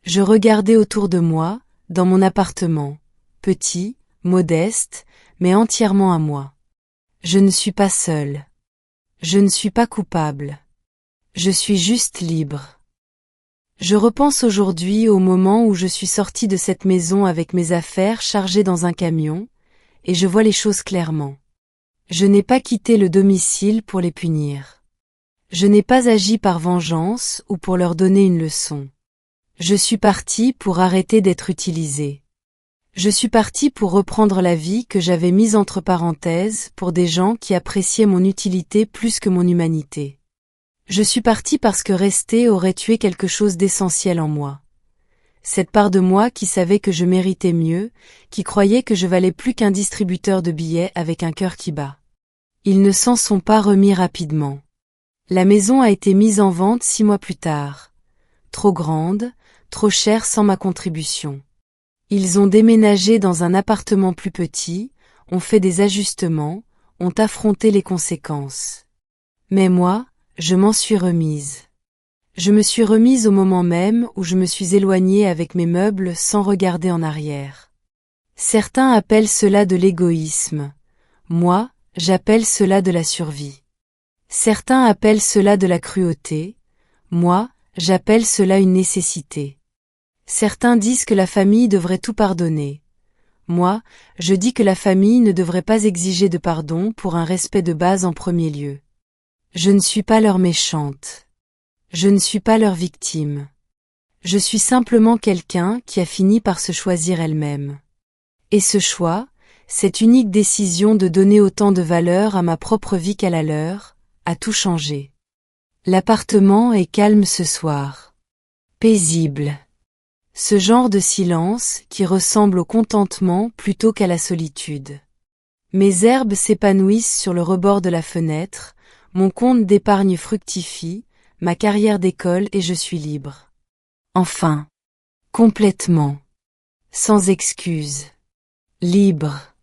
Je regardais autour de moi, dans mon appartement, petit, modeste, mais entièrement à moi. Je ne suis pas seule. Je ne suis pas coupable. Je suis juste libre. Je repense aujourd'hui au moment où je suis sortie de cette maison avec mes affaires chargées dans un camion, et je vois les choses clairement. Je n'ai pas quitté le domicile pour les punir. Je n'ai pas agi par vengeance ou pour leur donner une leçon. Je suis partie pour arrêter d'être utilisée. Je suis partie pour reprendre la vie que j'avais mise entre parenthèses pour des gens qui appréciaient mon utilité plus que mon humanité. Je suis partie parce que rester aurait tué quelque chose d'essentiel en moi. Cette part de moi qui savait que je méritais mieux, qui croyait que je valais plus qu'un distributeur de billets avec un cœur qui bat. Ils ne s'en sont pas remis rapidement. La maison a été mise en vente 6 mois plus tard. Trop grande, trop chère sans ma contribution. Ils ont déménagé dans un appartement plus petit, ont fait des ajustements, ont affronté les conséquences. Mais moi, je m'en suis remise. Je me suis remise au moment même où je me suis éloignée avec mes meubles sans regarder en arrière. Certains appellent cela de l'égoïsme. Moi, j'appelle cela de la survie. Certains appellent cela de la cruauté. Moi, j'appelle cela une nécessité. Certains disent que la famille devrait tout pardonner. Moi, je dis que la famille ne devrait pas exiger de pardon pour un respect de base en premier lieu. Je ne suis pas leur méchante. Je ne suis pas leur victime. Je suis simplement quelqu'un qui a fini par se choisir elle-même. Et ce choix, cette unique décision de donner autant de valeur à ma propre vie qu'à la leur, a tout changé. L'appartement est calme ce soir. Paisible. Ce genre de silence qui ressemble au contentement plutôt qu'à la solitude. Mes herbes s'épanouissent sur le rebord de la fenêtre, mon compte d'épargne fructifie, ma carrière d'école et je suis libre. Enfin. Complètement. Sans excuse. Libre.